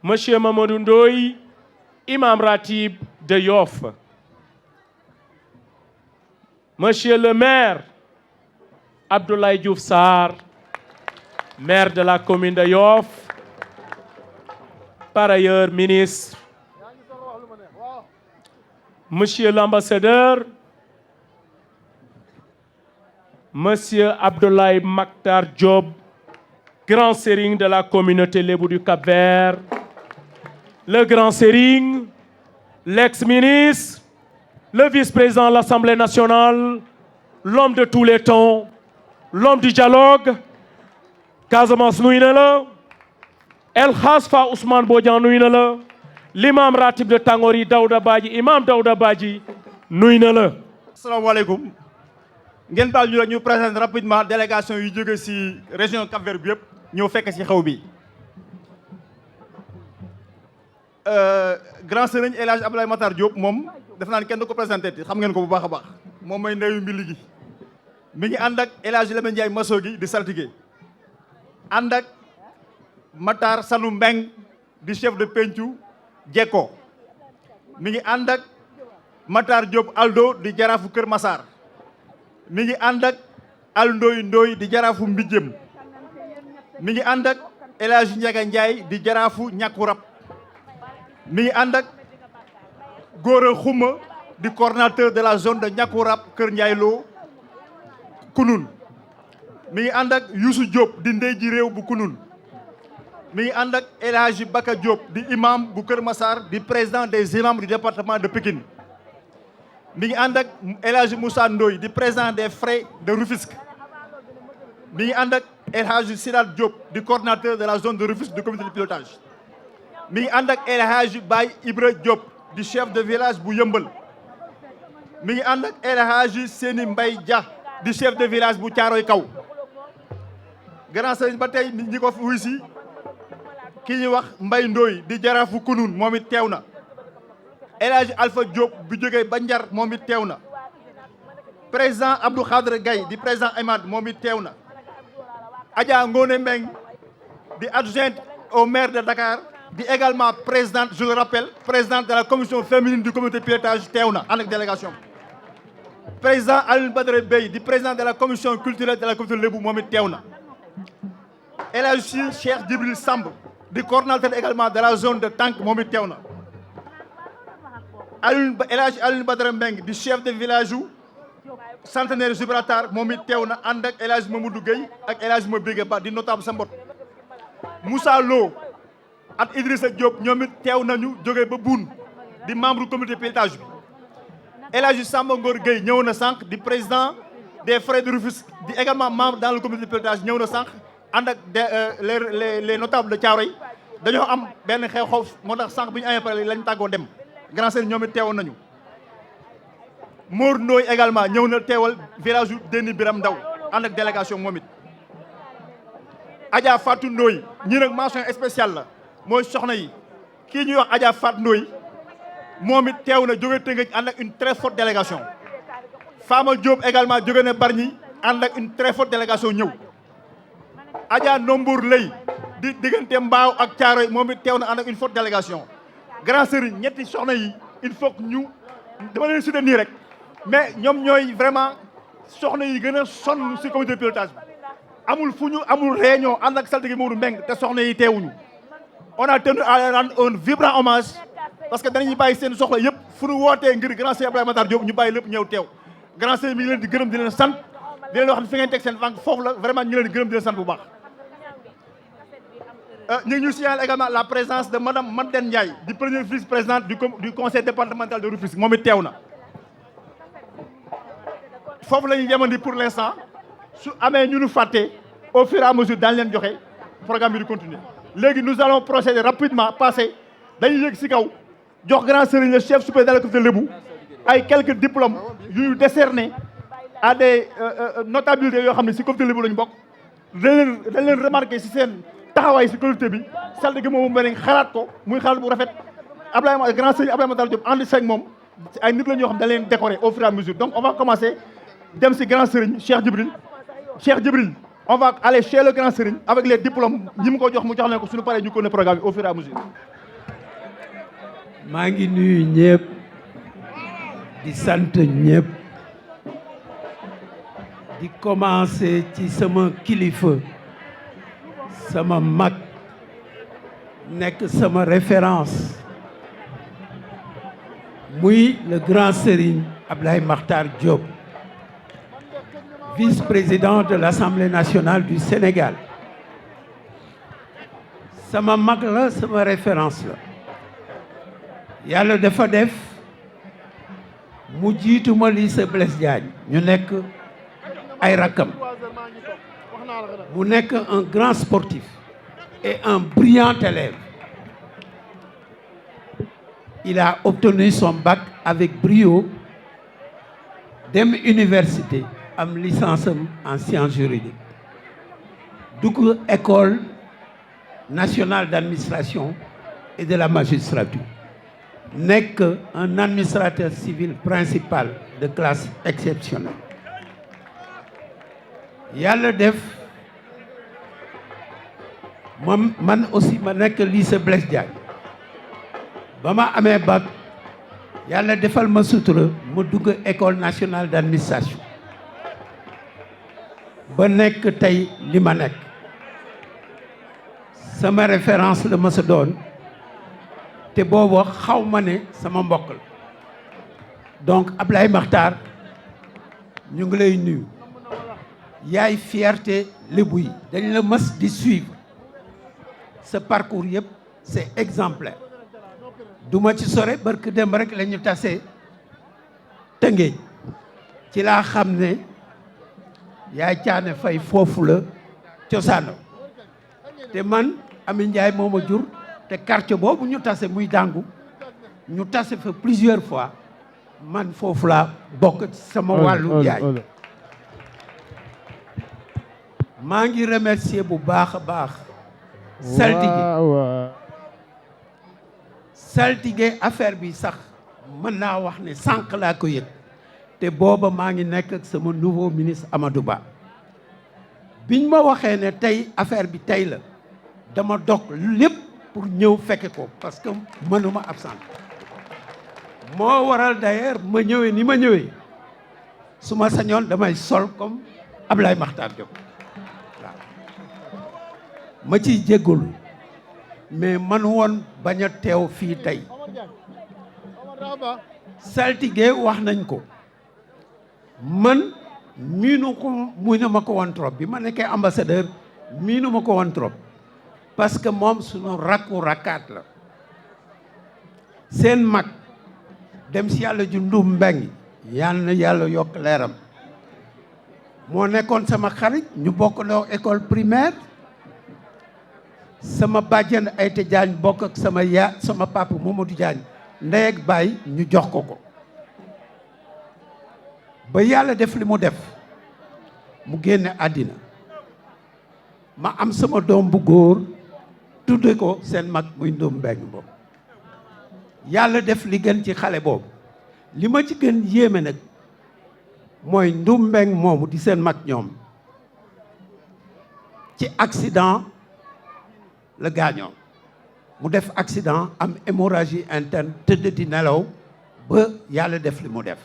Monsieur Mamadou Ndoye, imam ratib de Yoff, Monsieur le maire Abdoulaye Diouf Sarr, maire de la commune de Yoff, par ailleurs ministre, Monsieur l'ambassadeur, Monsieur Abdoulaye Maktar Diop, grand sérigne de la communauté lébou du Cap-Vert, le grand sérigne, l'ex-ministre, le vice-président de l'Assemblée nationale, l'homme de tous les temps, l'homme du dialogue, Casamance nuyu na la, El Khasfa Ousmane Bodian nuyu na la, l'imam ratib de Tangori Daouda Badji, imam Daouda Badji nuyu na la. asalaamaaleykum ngeen baal ñu la ñu présenter rapidement délégation yu jóge ci région Cap-Vert bi yëpp ñëw fekk ci xew bi. grand sëriñ El Hadj Abdoulaye Matar Diop moom def naa ne kenn du ko présenté xam ngeen ko bu baax a baax moom mooy ndeyu mbili gi mi ngi ànd ak El Hadj Lamine Ndiaye Masso gi di saltige ànd ak Matar Sanu Mbeng di chef de pencu Jekko mi ngi ànd ak Matar Diop Aldo di jaraafu Kër Massar mi ngi ànd ak Al Ndoy Ndoy di jaraafu Mbijjem mi ngi ànd ak El Hadj Ndiaga Ndiaye di jaraafu Ñàkku Rab mi ngi ànd ak Góora Xuma di coordinateur de la zone de Ñàkku Rab Kër Ndiaye Lo Kunun mi ngi ànd ak Youssou Diop di ndey ji réew bu Kunun mi ngi ànd ak El Hadji Baka Diop di imam bu Kër Massar di président des imams du département de Pikine mi ngi ànd ak El Hadji Moussa Ndoye di président des frais de Rufisque mi ngi ànd ak El Hadji Sidat Diop di coordinateur de la zone de Rufisque du comité de pilotage mi ngi ànd ak El Hadji Baye Ibra Diop di chef de village bu Yëmbal mi ngi ànd ak El Hadji Seni Mbaye Dia di chef de village bu Caaroy Kaw grand sëriñ ba tey ñi ko wuy si ki ñuy wax Mbaye Ndoye di jaraafu Kunun moom it teew na El Hadji Alpha Diop bu jógee ba Njar moom it teew na président Abdou Khadre Gaye di président Emad moom it teew na Adja Ngone Mbeng di adjointe au maire de Dakar di également présidente je le rappelle présidente de la commission féminine du comité de pilotage teew na ànd ak délégation président Alioune Badara Bey di président de la commission culturelle de la communauté Lébou moom it teew na El Hadji Cheikh Djibril Samb di coordonnateur également de la zone de Tank moom it teew na El Hadji Alioune Badara Mbeng di chef de village u centenaire Gibraltar moom it teew na ànd ak El Hadji Mamadou Gueye ak El Hadji Mabégue Ba di notable sa mbot Moussa Lo ak Idrissa Diop ñoom it teew nañu jógee ba Boune di membre comité pilotage bi El Hadji Samba Ngor Gueye ñëw na sànq di président des frais de Rufisque di également membre dans le comité de pilotage ñëw na sànq ànd ak les notables de Thiaroye dañoo am benn xew xaw moo tax sànq bi ñu amee pare lañ tàggoo dem grand sëriñ ñoom it teewoon nañu Mor Ndoye également ñëw na teewal village yu Déni Biram Ndaw ànd ak délégation moom it Adja Fatou Ndoye ñii nag mention spéciale la mooy soxna yi kii ñuy wax Adja Fatou Ndoye moom it teew na jóge Tëngéej ànd ak une très forte délégation Fama Diop également jóge na Bargny ànd ak une très forte délégation ñëw Adja Nombour Lay di diggante Mbaaw ak Thiaroye moom it teew na ànd ak une forte délégation grand sëriñ ñetti soxna yi il faut que ñu dama leen citer nii rek mais ñoom ñooy vraiment soxna yi gën a sonn ci comité de pilotage bi amul fu ñu amul réunion ànd ak saltige Maodo Mbeng te soxna yi teewuñu on a tenu à rendre un vibrant hommage parce que danañuy bàyyi seen soxla yëpp fu ñu wootee ngir grand sëriñ Abdoulaye Matar Diop ñu bàyyi lépp ñëw teew grand sëriñ mi ngi leen di gërëm di leen sant di leen wax ne fi ngeen teg seen banque foofu la vraiment ñu ngi leen di gërëm di leen sant bu baax ñu ngi ñu signaler également la présence de madame Madeleine Ndiaye di première vice-présidente du conseil départemental de Rufisque moom it teew na foofu la ñuy yemandi pour l'instant su amee ñu nu fàtte au fur et à mesure daañu leen joxe programme bi di continuer léegi nous allons procéder rapidement passer dañuy yëg ci kaw jox grand sëriñ le chef supérieur de la communauté Lébou ay quelques diplômes yu décernés à des notabilités yoo xam ne ci communauté Lébou lañu bokk dañ leen remarqué ci seen taxawaay ci communauté bi saltige moomu mel xalaat ko muy xalaat bu rafet Abdoulaye grand sëriñ Abdoulaye Matar Diop ànd seeg moom ay nit la ñoo xam dañ leen décorer au fur et à mesure donc on va commencer dem ci grand sëriñ Cheikh Djibril on va aller chez le grand Serigne avec les diplômes ñi mu ko jox mu jox leen ko suñu paree ñu connaît programme bi au fur et à mesure. maa ngi nuyu ñëpp di sant ñëpp di commencer ci sama kilifa sama mag nekk sama référence muy le grand Serigne Ablaye Makhtar Diop vice-président de l'Assemblée nationale du Sénégal sama mag la sama référence la yàlla dafa def mu jiituma lycée Blaise Diagne ñu nekk ay rakkam mu nekk un grand sportif et un brillant élève. Il a obtenu son bac avec brio, dem université am licence en sciences juridiques dugg école nationale d'administration et de la magistrature nekk un administrateur civil principal de classe exceptionnelle. Yàlla def man aussi ma nekk lycée Blaise Diagne ba ma amee bac yàlla defal ma sutura ma dugg école nationale d'administration ba nekk tey li ma nekk sama référence la ma sa doon te boobu xaw ma ne sama mbokk la donc Ablaye Makhtar ñu ngi lay nuyu yaay fierté lébu yi dañ la mës di suivre ce parcours yëpp c'est exemplaire duma ci sore barke dem rek la ñu tase Tëngéej ci laa xam ne yaay Caane Fay foofu la cosaano te man Ami Ndiaye moo ma jur te quartier boobu ñu tase muy Dangu ñu tase fa plusieurs fois man foofu laa bokk ci sama wàllu yaay maa ngi remercier bu baax a baax saltige affaire bi sax mën naa wax ne sànq laa ko yëg te booba maa ngi nekk ak sama nouveau ministre Amadou Ba biñ ma waxee ne tey affaire bi tey la dama dog lépp pour ñëw fekke ko parce que mënuma absent moo waral d'ailleurs ma ñëwee ni ma ñëwee su ma sañoon damay sol comme Ablaye Makhtar Diop waaw ma ciy jéggul mais man woon bañ a teew fii tey saltige wax nañ ko man miinu ma ko woon trop bi ma nekkee ambassadeur miinu ma ko woon trop parce que moom suñu rakkaat la seen mag dem si yàlla ju ndum mbeng yal na yàlla yokk leeram moo nekkoon sama xarit ñu bokk loo école primaire sama bàjjen Ayte Diagne bokk ak sama papa Mamadou Diagne ndey ak baay ñu jox ko ba yàlla def li mu def mu génne àddina ma am sama doom bu góor tudde ko seen mag muy ndum mbeng boobu yàlla def li gën ci xale boobu li ma ci gën yéeme nag mooy ndum mbeng moomu di seen mag ñoom ci accident la gaañoo mu def accident am hémorragie interne tëdd di nelaw ba yàlla def li mu def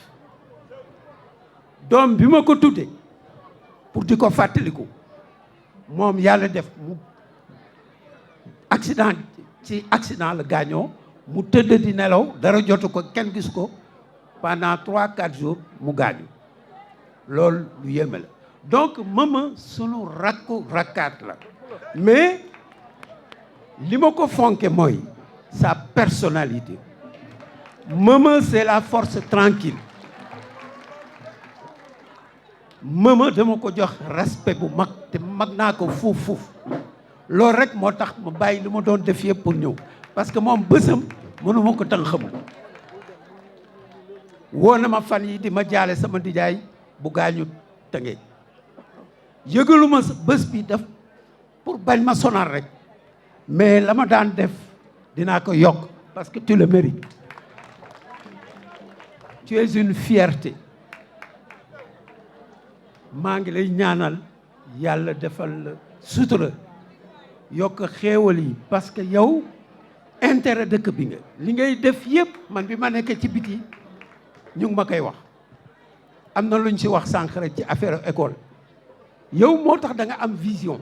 doom bi ma ko tudde pour di ko fàttaliku moom yàlla def mu accident la gaañoo mu tëdd di nelaw dara jotu ko kenn gis ko pendant 3-4 jours mu gaañu loolu lu yéeme la donc mama sunu rakkaat la mais li ma ko fonke mooy sa personnalité mama c'est la force tranquille mama dama ko jox respect bu mag te mag naa ko fuuf loolu rek moo tax ma bàyyi li ma doon def yëpp pour ñëw parce que moom bësam mënuma ko tan xamu woo na ma fan yi di ma jaale sama nijaay bu gaañu Tëngéej yëgaluma bés bi def pour bañ ma sonal rek mais la ma daan def dinaa ko yokk parce que tu le mérites tu es une fierté maa ngi lay ñaanal yàlla defal la sutura yokk xéewal yi parce que yow intérêt dëkk bi nga li ngay def yëpp man bi ma nekk ci biti ñu ngi ma koy wax am na lu ñu si wax sànq rek ci affaire école yow moo tax da nga am vision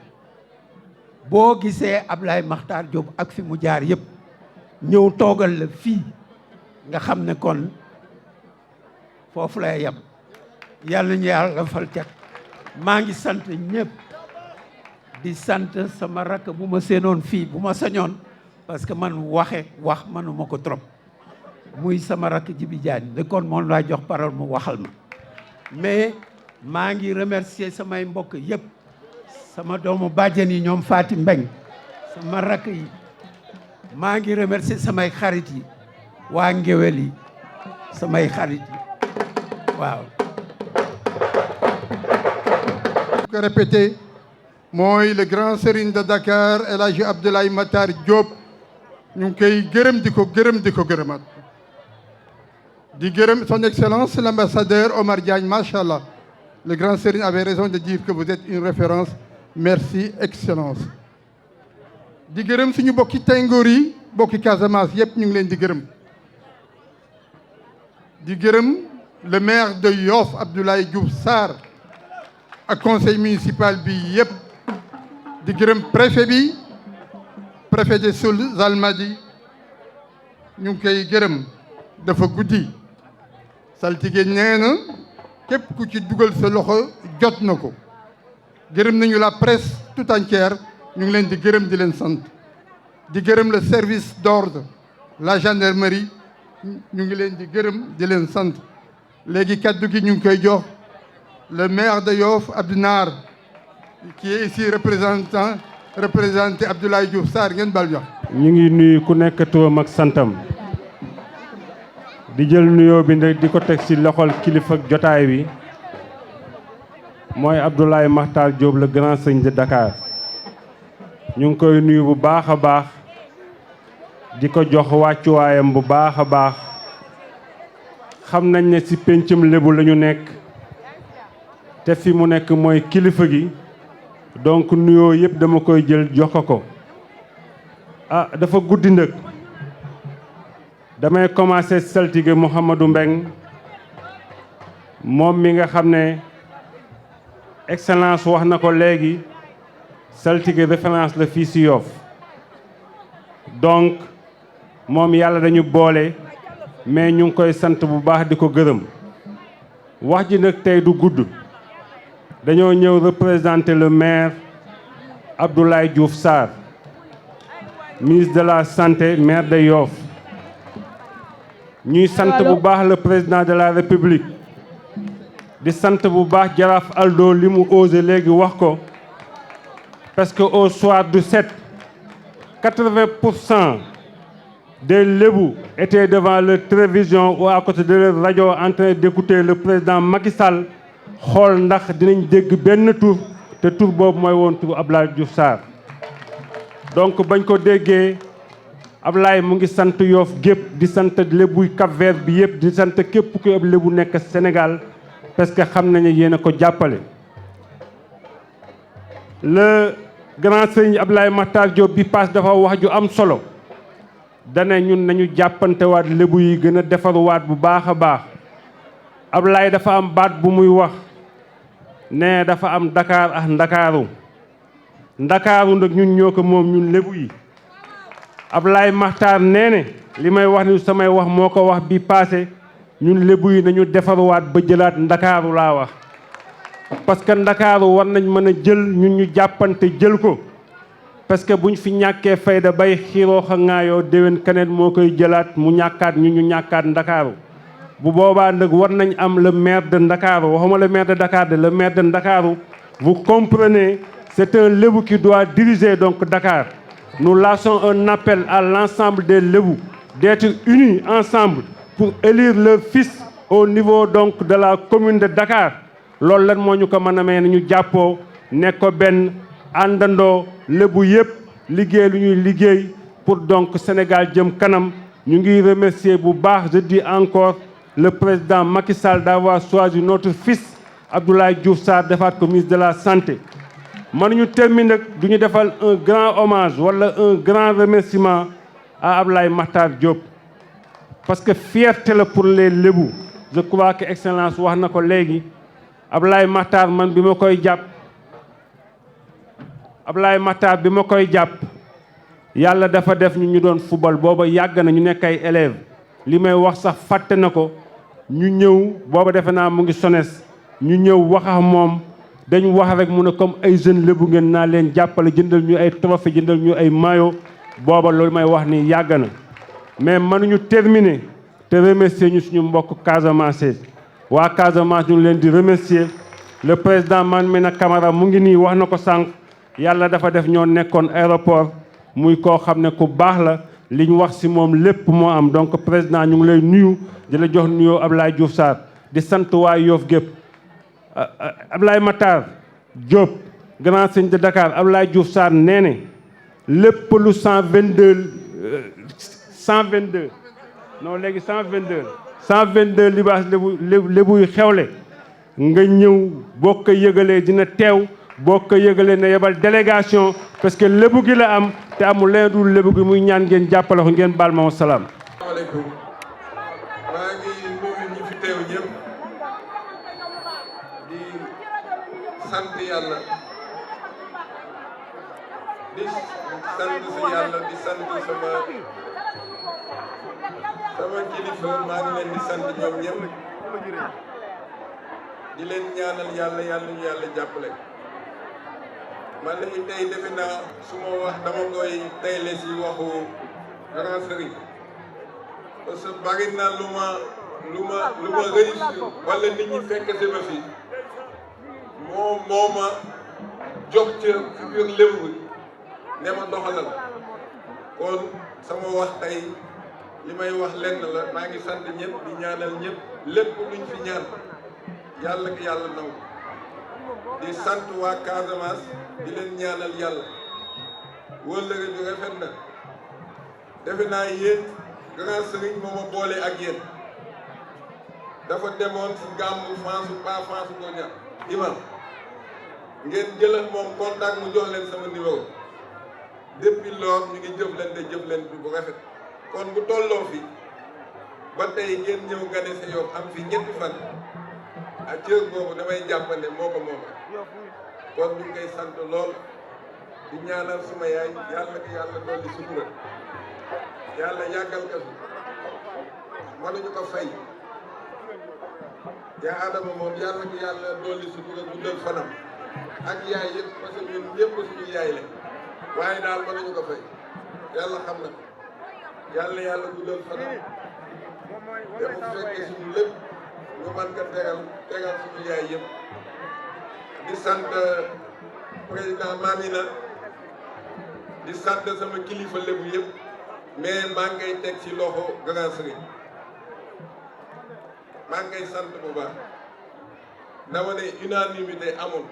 boo gisee Ablaye Makhtar Diop ak fi mu jaar yëpp ñëw toogal la fii nga xam ne kon foofu lay yem yàlla ñu yàlla fal cat maa ngi sant ñëpp di sant sama rakk bu ma seenoon fii bu ma sañoon parce que man wax manuma ko trop muy sama rakk Jibi Diagne de kon moom laa jox parole mu waxal ma mais maa ngi remercier samay mbokk yëpp sama doomu bàjjen yi ñoom Faati Mbeng sama rakk yi maa ngi remercier samay xarit yi waa ngéwél yi samay xarit yi waaw ko répété mooy le grand serigne de Dakar El Hadji Abdoulaye Makhtar Diop ñu ngi koy gërëm di ko gërëmaat di gërëm son excellence l'ambassadeur Omar Diagne machallah le grand serigne avait raison de dire que vous êtes une référence merci excellence di gërëm suñu bokki Tengoor yi bokki Casamance yëpp ñu ngi leen di gërëm le maire de Yoff Abdoulaye Diouf Sarr ak conseil municipal bi yëpp di gërëm préfet bi préfet de Soul Almadies ñu ngi koy gërëm dafa guddi saltige nee na képp ku ci dugal sa loxo jot na ko gërëm nañu la presse tout entière ñu ngi leen di gërëm di leen sant di gërëm le service d'ordre la gendarmerie ñu ngi leen di gërëm di leen sant léegi kaddu gi ñu ngi koy jox le maire de Yoff Abdou Nar qui est ici représenté Abdoulaye Diouf Sarr ngeen bal jox ñu ngi nuyu ku nekk turam ak santam di jël nuyoo bi nag di ko teg ci loxol kilifa jotaay bi mooy Abdoulaye Makhtar Diop le grand serigne de Dakar ñu ngi koy nuyu bu baax a baax di ko jox wàccuwaayam bu baax a baax xam nañ ne ci péncum lébu la ñu nekk te fi mu nekk mooy kilifa gi donc nuyoo yëpp dama koy jël jox ko dafa guddi ndëg damay commencer saltige Mouhamadou Mbeng moom mi nga xam ne excellence wax na ko léegi saltige référence la fii ci Yoff donc moom yàlla dañu boole mais ñu ngi koy sant bu baax di ko gërëm wax ji nag tey du gudd dañoo ñëw représenter le maire Abdoulaye Diouf Sarr ministre de la santé maire de Yoff ñuy sant bu baax le président de la république di sant bu baax jaraaf Aldo li mu osé léegi wax ko parce que au soir du 7 80% des Lébou étaient devant leur télévision ou à côté de leur radio en train d'écouter le président Macky Sall xool ndax dinañ dégg benn tur te tur boobu mooy woon tur Abdoulaye Diouf Sarr donc bañ ko déggee Ablaye mu ngi sant Yoff gépp di sant lébuy Cap-Vert bi yëpp di sant képp ku ab lébu nekk Sénégal parce que xam nañu yéen a ko jàppale. le grand sëñ Abdoulaye Makhtar Diop bi paas dafa wax ju am solo dane ñun nañu jàppantewaat lébu yi gën a defaruwaat bu baax a baax Ablaye dafa am baat bu muy wax ne dafa am Dakar ak Ndakaaru Ndakaaru nag ñun ñoo ko moom ñun lébu yi Ablaye Makhtar nee ne li may wax ni samay wax moo ko wax bi passé ñun lébu yi nañu defaruwaat ba jëlaat Ndakaaru laa wax parce que Ndakaaru war nañ mën a jël ñun ñu jàppante jël ko parce que buñ fi ñàkkee fayda bay xiiroo xa ŋaayoo déwén keneen moo koy jëlaat mu ñàkkaat ñu ñàkkaat Ndakaaru bu boobaa nag war nañ am le maire de Ndakaaru waxuma le maire de Dakar de le maire de Ndakaaru vous comprenez c'est un Lébou qui doit diriger donc Dakar nous lançons un appel à l'ensemble des Lébou d'être unis ensemble pour élire leur fils au niveau donc de la commune de Dakar loolu lan moo ñu ko mën a may ñu jàppoo nekk ko benn àndandoo Lébou yëpp liggéey lu ñuy liggéey pour donc Sénégal jëm kanam ñu ngi remercier bu baax je dis encore le président Macky Sall d'avoir choisi notre fils Abdoulaye Diouf Sarr defaat ko ministre de la santé mënuñu terminer nag du ñu defal un grand hommage wala un grand remerciement à Ablaye Makhtar Diop parce que fierté la pour les Lébou je crois que excellence wax na ko léegi Ablaye Makhtar man bi ma koy jàpp Ablaye Makhtar bi ma koy jàpp yàlla dafa def ñu doon football booba yàgg na ñu nekk ay élèves li may wax sax fàtte na ko ñu ñëw booba defe naa mu ngi SONES ñu ñëw wax ak moom dañu wax rek mu ne comme ay jeunes lébu ngeen naa leen jàppale jëndal ñu ay trophée jëndal ñu ay maillot booba loolu may wax ni yàgg na mais mënuñu terminer te remercier ñu suñu mbokk Casamance waa Casamance ñu leen di remercier le président Mamina Camara mu ngi nii wax na ko sànq yàlla dafa def ñoo nekkoon aéroport muy koo xam ne ku baax la li ñu wax ci moom lépp moo am donc président ñu ngi lay nuyu di la jox nuyoo Ablaye Diouf Sarr di sant waa Yoff gépp Ablaye Makhtar Diop grand sëñ de Dakar Ablaye Diouf Sarr nee ne lépp lu 122 non léegi 122 libaas lébu yu xewle nga ñëw boo ko yëgalee dina teew boo ko yëgalee na yebal délégation parce que lébu gi la am te amul leneen dul lébu gi muy ñaan ngeen jàppale ko ngeen baal ma salaam. asalaamaaleykum maa ngi nuyu ñi fi teew ñëpp di sant yàlla di sant sama kilifa maa ngi leen di sant ñoom ñëpp di leen ñaanal yàlla ñu yàlla jàppale. man de tey defe naa su ma wax dama koy tayle si waxu grand sëriñ parce que bari na lu ma réussir wala nit ñi fekk si ma fi moo ma jox ca fi biir lébu ne ma doxalal kon sama wax tey li may wax lenn la maa ngi sant ñëpp di ñaanal ñëpp lépp luñ fi ñaan yàlla ki yàlla naw di sant waa Casamance di leen ñaanal yàlla wëllëre bi rafet na defe naa yéen grand sëriñ moo ma boole ak yéen dafa demoon si gàmmu France pas France ko ña imam ngeen jël ak moom contact mu jox leen sama numéro depuis lors ñu ngi jëflante bu rafet kon bu tolloo fi ba tey ngeen ñëw gane sa Yoff am fi ñetti fan ak cër boobu damay jàppande moo ko moom kon ñu ngi koy sant lool di ñaanal suma yaay yàlla ko yàlla dolli sutura yàlla yàggal ko fi mënuñu ko fay yaa Adama moom yàlla ko yàlla dolli sutura guddal fanam ak yaay yëpp parce que ñun ñëpp suñu yaay la waaye daal mënuñu ko fay yàlla xam na yàlla guddal fanam te mu fekkee suñu lépp ñu mën ko tegal suñu yaay yëpp di sant président Mamina di sant sama kilifa lébu yëpp mais maa ngi koy teg ci loxo grand sëriñ maa ngi koy sant bu baax dama ne unanimité amul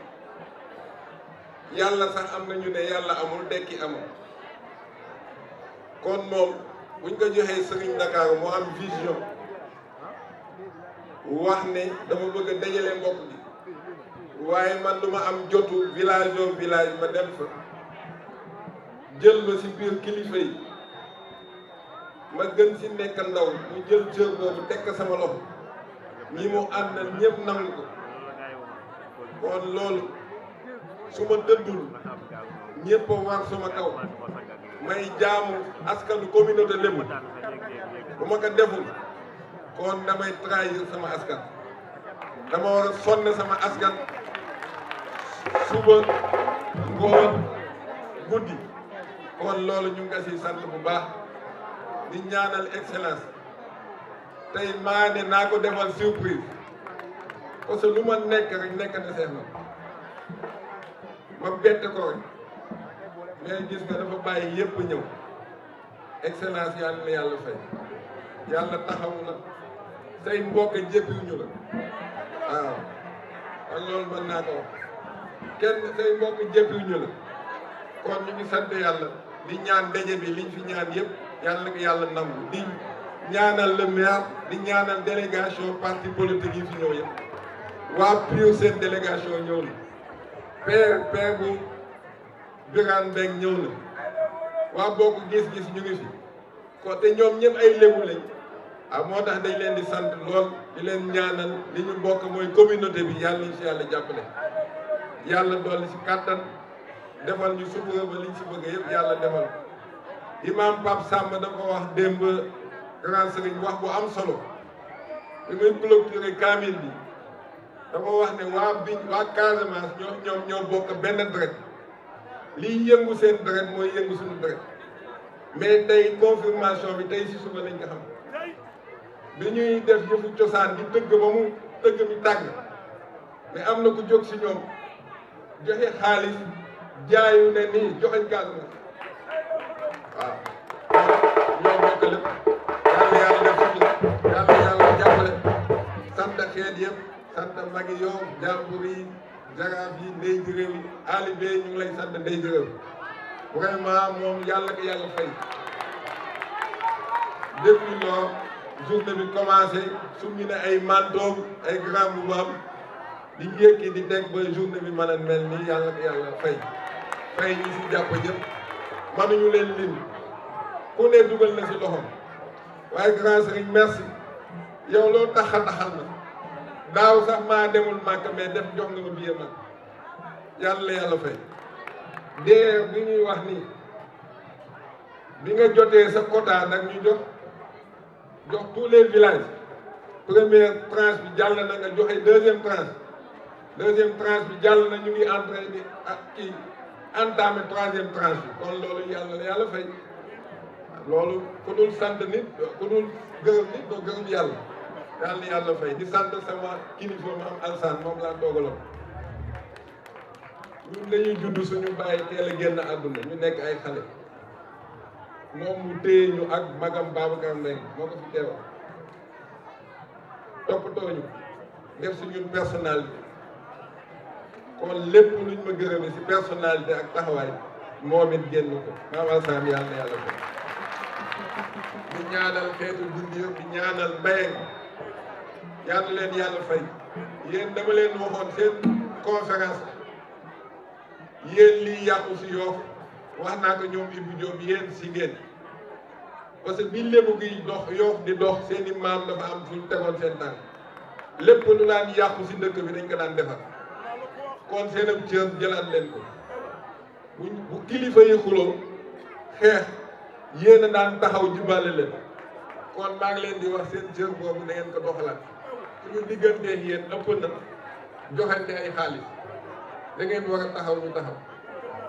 yàlla sax am na ñu ne yàlla amul dekki amul kon moom buñ ko joxee sëriñ Dakar moo am vision wax ne dama bëgg a dajale mbokk bi waaye man du ma am jotu village au village ma dem fa jël ma ci biir kilifa yi ma gën ci nekk ndaw mu jël cër boobu tekk sama loxo ñi mu àndal ñëpp nangu ko kon loolu su ma dëddul ñëpp a war sama kaw may jaamu askanu communauté lébu bu ma ko deful kon damay trahir sama askan dama war a sonn sama askan suba ngoon guddi kon loolu ñu ngi si sant bu baax di ñaanal excellence tey maa ne naa ko defal surprise parce que lu ma nekk rek nekk na seen ma bett ko rek mais gis nga dafa bàyyi yépp ñëw excellence yàlla na yàlla fay yàlla taxawu la say mbokk jéppiwuñu la waaw kon loolu mën naa ko wax kenn say mbokk jéppiwuñu la kon ñu ngi sant yàlla di ñaan daje bi liñ fi ñaan yëpp yàlla na ko yàlla nangu di ñaanal le maire di ñaanal délégation parti politique yi fi ñëw yëpp waa PUR seen délégation ñëw na père bu Birane Mbengue ñëw na waa bokk gis-gis ñu ngi fi ko te ñoom ñëpp ay lébu lañ moo tax dañ leen di sant lool di leen ñaanal li ñu bokk mooy communauté bi yàlla ñu si yàlla jàppale yàlla dolli si kàttan defal ñu sutura ba liñ si bëgg yëpp yàlla defal imam Pape Samba dafa wax démb grand sëriñ wax bu am solo bi muy clôturer kaamil bi dafa wax ne waa Casamance ñoo bokk benn deret liy yëngu seen deret mooy yëngu suñu deret mais tey confirmation bi tey si suba lañ ko xam bi ñuy def yëfu cosaan di tëgg ba mu tëgg mi tàgg mais am na ku jóg si ñoom joxe xaalis jaayu ne nii joxeñ Casamance waaw ñoo bokk lépp yàlla def yàlla jàppale sant xeet yëpp sant magi yow jàmbur yi jaraaf yi ndey ji réew yi alibe ñu ngi lay sant ndey ji réew vraiment moom yàlla ko yàlla fay depuis lors journée bi commencé su ñu ne ay mantoom ay grand boubam di yékki di teg ba journée bi mën a mel nii yàlla ko yàlla fay ñi si jàpp ñëpp mënuñu leen lim ku ne dugal na si loxom waaye grand sëriñ merci yow loo taxal na daaw sax maa demul màkk mais def jox nga ma billet mag yàlla fay DER bi ñuy wax nii bi nga jotee sa quota nag ñu jox tous les villages première tranche bi jàll na nga joxe deuxième tranche bi jàll na ñu ngi en train di entamé troisième tranche bi kon loolu yàlla fay loolu ku dul sant nit ku dul gërëm nit doo gërëm yàlla fay di sant sama kilifa ma am alsaan moom laa toogaloon ñun dañuy judd suñu bàyyi teel a génn àdduna ñu nekk ay xale moom mu téye ñu ak magam Babacar Mbengue moo ko fi teewal toppatoo ñu def si ñun personnalité kon lépp luñ ma gërëme si personnalité ak taxawaay moom it génn ko maam alsaan yàlla ko di ñaanal xeetu dund yëpp di ñaanal mbayeng yàlla leen yàlla fay yéen dama leen waxoon seen conférence yéen lii yàqu si Yoff wax naa ko ñoom Ibou Diop yéen si ngeen parce que bi lébu gi dox Yoff di dox seen i maam dafa am fu ñu tegoon seen tànk lépp lu daan yàqu si dëkk bi dañ ko daan defar kon seen ab cër jëlaat leen ko bu kilifa yi xuloo xeex yéen a daan taxaw jubale leen kon maa ngi leen di wax seen cër boobu da ngeen ko doxalaat suñu diggantee yéen ëpp na joxante ay xaalis da ngeen war a taxaw ñu taxaw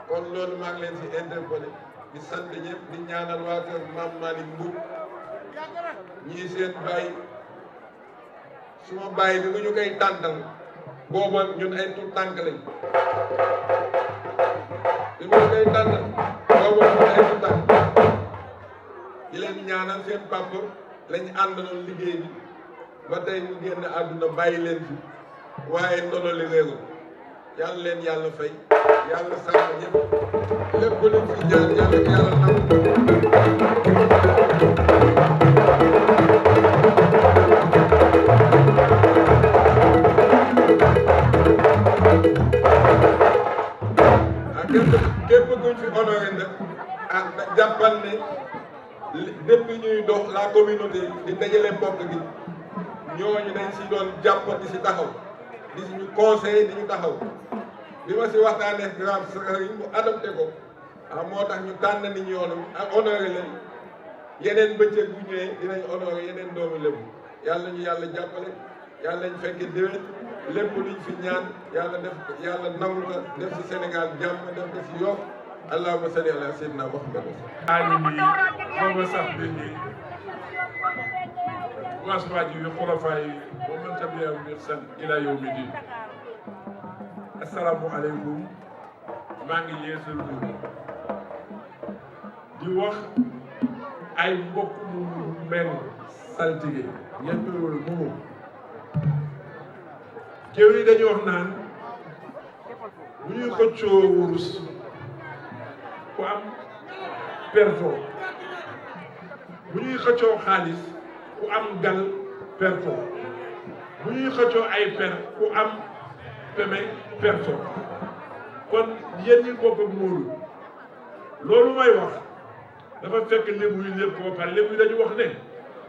kon loolu maa ngi leen si interpellé di sant ñëpp di ñaanal waa kër Maam Malick Mbour ñii seen bàyyi suma bàyyi bi ñu koy tàntal booba ñun ay tout tànk lañ bi mu koy tàntal booba ñun ay tout tànk di leen ñaanal seen papa lañ àndaloon liggéey bi ba tey mu génn àdduna bàyyi leen fi waaye ndono li réeru yàlla leen yàlla fay yàlla sàmm ñëpp lépp luñ fi jaar yàlla nangu képp kuñ fi honoré nag jàppal ne depuis ñuy dox la communauté di dajale mbokk gi ñooñu dañ si doon jàpp di si taxaw di si ñu conseil di ñu taxaw bi ma si waxtaanee grand sëriñ mu adopté ko moo tax ñu tànn ni ñu honoré leen yeneen bëccëg bu ñëwee dinañ honoré yeneen doomu lébu yàlla ñu yàlla jàppale yàlla ñu fekkee déwén lépp luñ fi ñaan yàlla nangu ko def si Sénégal jàmm def ko si Yoff allahumma salli ala sayyidina Muhammad booba sax bindi waswaji wi xulafayi wa man tabi'ahum bi ihsan ila yawmi din assalaamu aleykum maa ngi yeesul di wax ay mbokk mu men saltige ñettoolu moomu kéw yi dañu wax naan bu ñuy xëccoo wurus ku am perto bu ñuy xëccoo xaalis ku am gal perto bu ñuy xëccoo ay per ku am peme perto kon yéen ñi bokk ak Modou loolu may wax dafa fekk lébu yi lépp ko pare lébu yi dañu wax ne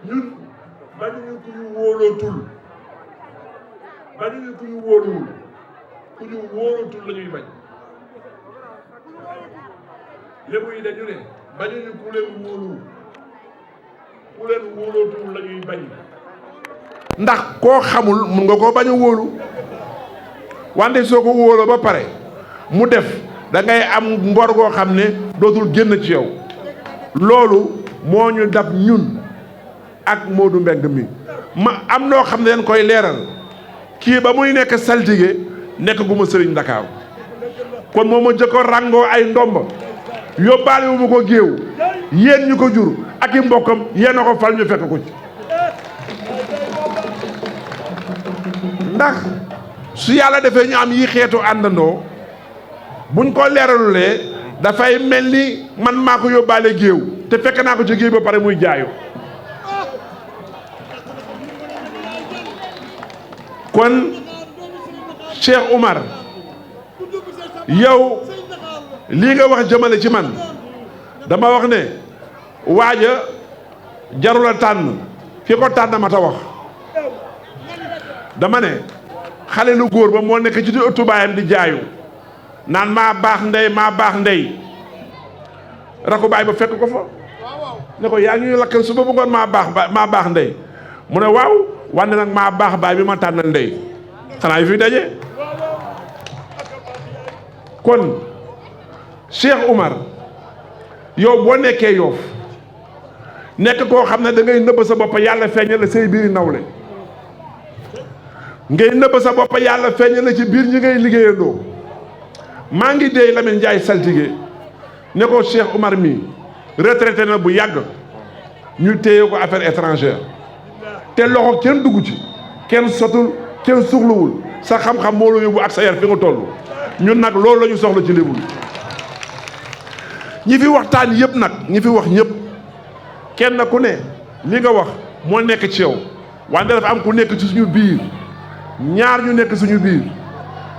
ñun bañuñu ku ñu wóolootul bañuñu ku ñu wóoluwul ku ñu wóolootul la ñuy bañ lébu yi dañu ne bañuñu ku leen wóoluwul ku leen wóolootul la ñuy bañ ndax koo xamul mun nga koo bañ a wóolu wante soo ko wóoloo ba pare mu def da ngay am ngor goo xam ne dootul génn ci yow loolu moo ñu dab ñun ak Modou Mbengue mi ma am noo xam ne leen koy leeral kii ba muy nekk saltige nekk gu ma sëriñ Ndakaaru kon moo ma jëkko ràngoo ay ndomba yóbbaale wu ma ko géew yéen ñu ko jur ak i mbokkam yéen a ko fal ñu fekk ko ci ndax su yàlla defee ñu am yi xeetu àndandoo buñ ko leeralulee dafay mel ni man maa ko yóbbaale géew te fekk naa ko ci géew ba pare muy jaayu kon Cheikh Oumar yow lii nga wax jëmale ci man dama wax ne waaja jarul a tànn ki ko tànn ma ta wax dama ne xale lu góor ba moo nekk ci di ëttu baayam di jaayu naan maa baax ndey rakku baay ba fekk ko fa ne ko yaa ngi lakkal suba bu ngoon maa baax ndey mu ne waaw wante nag maa baax baay bi ma tànnal ndey xanaa yi fi daje kon Cheikh Oumar yow boo nekkee Yoff nekk koo xam ne da ngay nëbb sa bopp yàlla feeñal la say biiri nawle ngay nëbb sa bopp yàlla feeñal la ci biir ñi ngay liggéeyandoo maa ngi déey Lamine Ndiaye saltige ne ko Cheikh Oumar mi retraité na bu yàgg ñu téye ko affaire étrangère te loxo kenn dugg ci kenn sotul kenn suxluwul sa xam-xam moo la yóbbu ak sa yar fi nga toll ñun nag loolu la ñu soxla ci lébu ñi fi waxtaan yëpp nag ñi fi wax ñëpp kenn ku ne li nga wax moo nekk ci yow wante dafa am ku nekk ci suñu biir ñaar ñu nekk suñu biir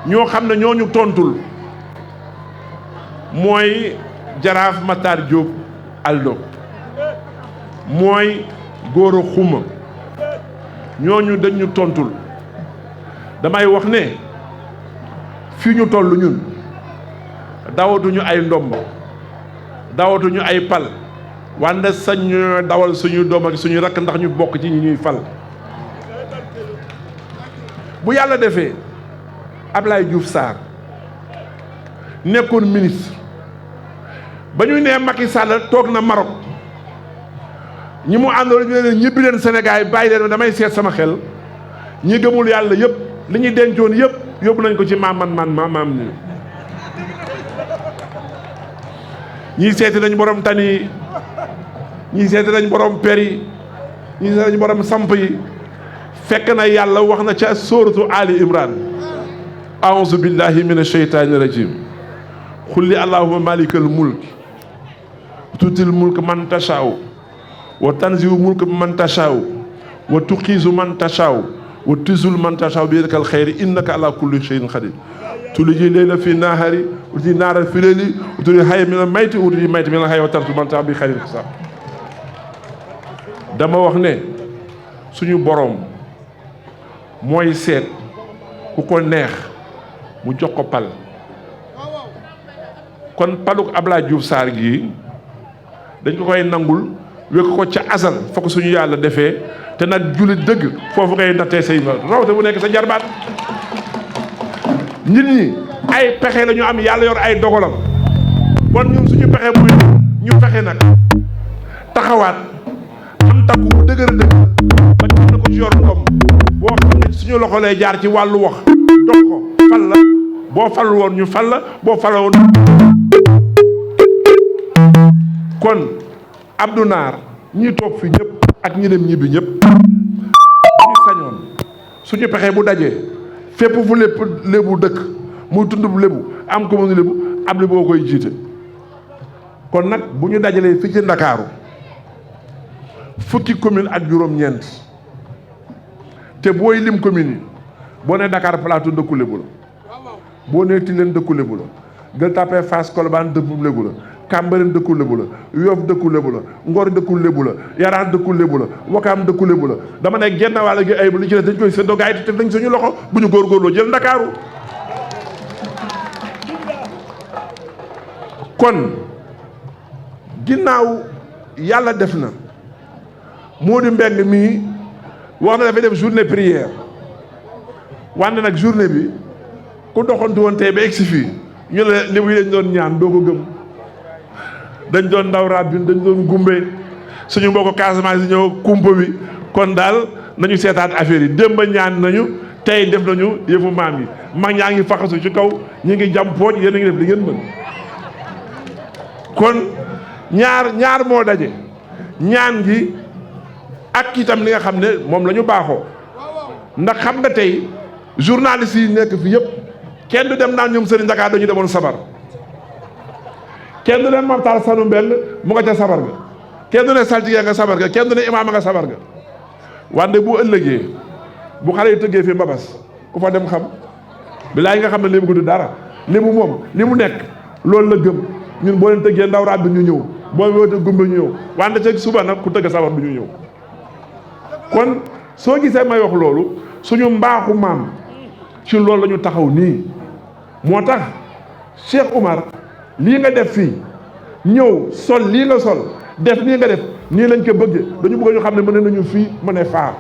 ñoo xam ne ñoo ñu tontul mooy jaraaf Matar Diop Aldo mooy góor a xuma ñooñu dañ ñu tontul damay wax ne fii ñu toll ñun dawatuñu ay ndomb dawatuñu ay pal wante sañ ñu dawal suñu doom ak suñu rakk ndax ñu bokk ci ñi ñuy fal bu yàlla defee Ablaye Diouf Sarr nekkoon ministre ba ñu nee Macky Sall toog na Maroc ñi mu àndoon ñu leen ñibbi leen Sénégal bàyyi leen damay seet sama xel ñi gëmul yàlla yëpp li ñu dencoon yëpp yóbbu nañ ko ci maam ni ñii seeti nañ borom tani ñii seeti nañ borom per yi ñii seeti nañ borom samp yi fekk na yàlla wax na ca sóoratu Ali Imran a'uuzu billahi mina sheytaani rajim xulli allahumma malikal mulk tuutil mulk man tashaaw wa tanzi'u mulk man tashaaw wa tuqiisu man tashaaw wa tuzillu man tashaaw bi yadikal xayri innaka ala kulli shay'in qadir tuliji layla fi nahari wa tuliji naara fi layli wa tuliji hayya minal mayti wa tuliji mayti minal hayyi wa tarzuqu man tashaa'u bi xayrin hisaab dama wax ne suñu boroom mooy seet ku ko neex mu jox ko pal kon paluk Ablaye Diouf Sarr gii dañ ko koy nangul wékk ko ca asal fa ko suñu yàlla defee te nag jullit dëgg foofu ngay nattee say ma rawate bu nekk sa jarbaat nit ñi ay pexe la ñu am yàlla yor ay dogalam kon ñun suñu pexe muy ñu fexe nag taxawaat am takku bu dëgër dëgg ba ñu na ko ci yor ndoom boo xam ne suñu loxo lay jaar ci wàllu wax dox ko fal la boo fal woon ñu fal la boo fal woon kon Abdou Naar ñi toog fi ñëpp ak ñi dem ñibbi ñëpp ñu sañoon suñu pexe bu dajee fépp fu lépp lébu dëkk muy tund bu lébu am commune lébu ab lébu boo koy jiite kon nag bu ñu dajalee fii ci Ndakaaru fukki commune ak juróom-ñeent te booy lim commune yi boo nee Dakar Plateau dëkku lébu la boo nee Tilène dëkku lébu la Gueule Tapée Fass Colobane dëkku lébu la Cambérène dëkku lébu la Yoff dëkku lébu la Ngor dëkku lébu la Yaraax dëkku lébu la Wakaam dëkku lébu la dama ne genn wàll gi ay bu li ci des dañ koy séddoo gars yi te nañ suñu loxo bu ñu góorgóorloo jël Ndakaaru kon ginnaaw yàlla def na Modou Mbengue mii wax na dafay def journée prière wante nag journée bi ku doxantu woon tey ba egsi fii ñu ne lébu yi dañ doon ñaan doo ko gëm dañ doon ndaw rabin dañ doon gumbe suñu mbokk Casamance yi ñëw kumpa bi kon daal nañu seetaat affaire yi démb ñaan nañu tey def nañu yëfu maam yi mag ñaa ngi faxasu ci kaw ñu ngi jam pooj yéen a ngi def li ngeen mën kon ñaar moo daje ñaan gi ak itam li nga xam ne moom la ñu baaxoo ndax xam nga tey journaliste yi nekk fi yëpp kenn du dem naan ñoom Serigne Dakar dañu demoon sabar kenn du ne Makhtar Sanu Mbeng mu nga ca sabar ga kenn du ne saltige nga sabar ga kenn du ne imaam nga sabar ga wante bu ëllëgee bu xale yi tëggee fi mbabas ku fa dem xam bilaay nga xam ne lébu du dara lébu moom li mu nekk loolu la gëm ñun boo leen tëggee ndaw raat bi ñu ñëw boo wootee gumba ñu ñëw wante ca suba nag ku tëgg sabar bi ñu ñëw kon soo gisee may wax loolu suñu mbaaxu maam ci loolu la ñu taxaw nii moo tax Cheikh Oumar lii nga def fii ñëw sol lii nga sol def nii nga def nii lañ ko bëggee dañu bëgg ñu xam ne mën nañu fii mën a faar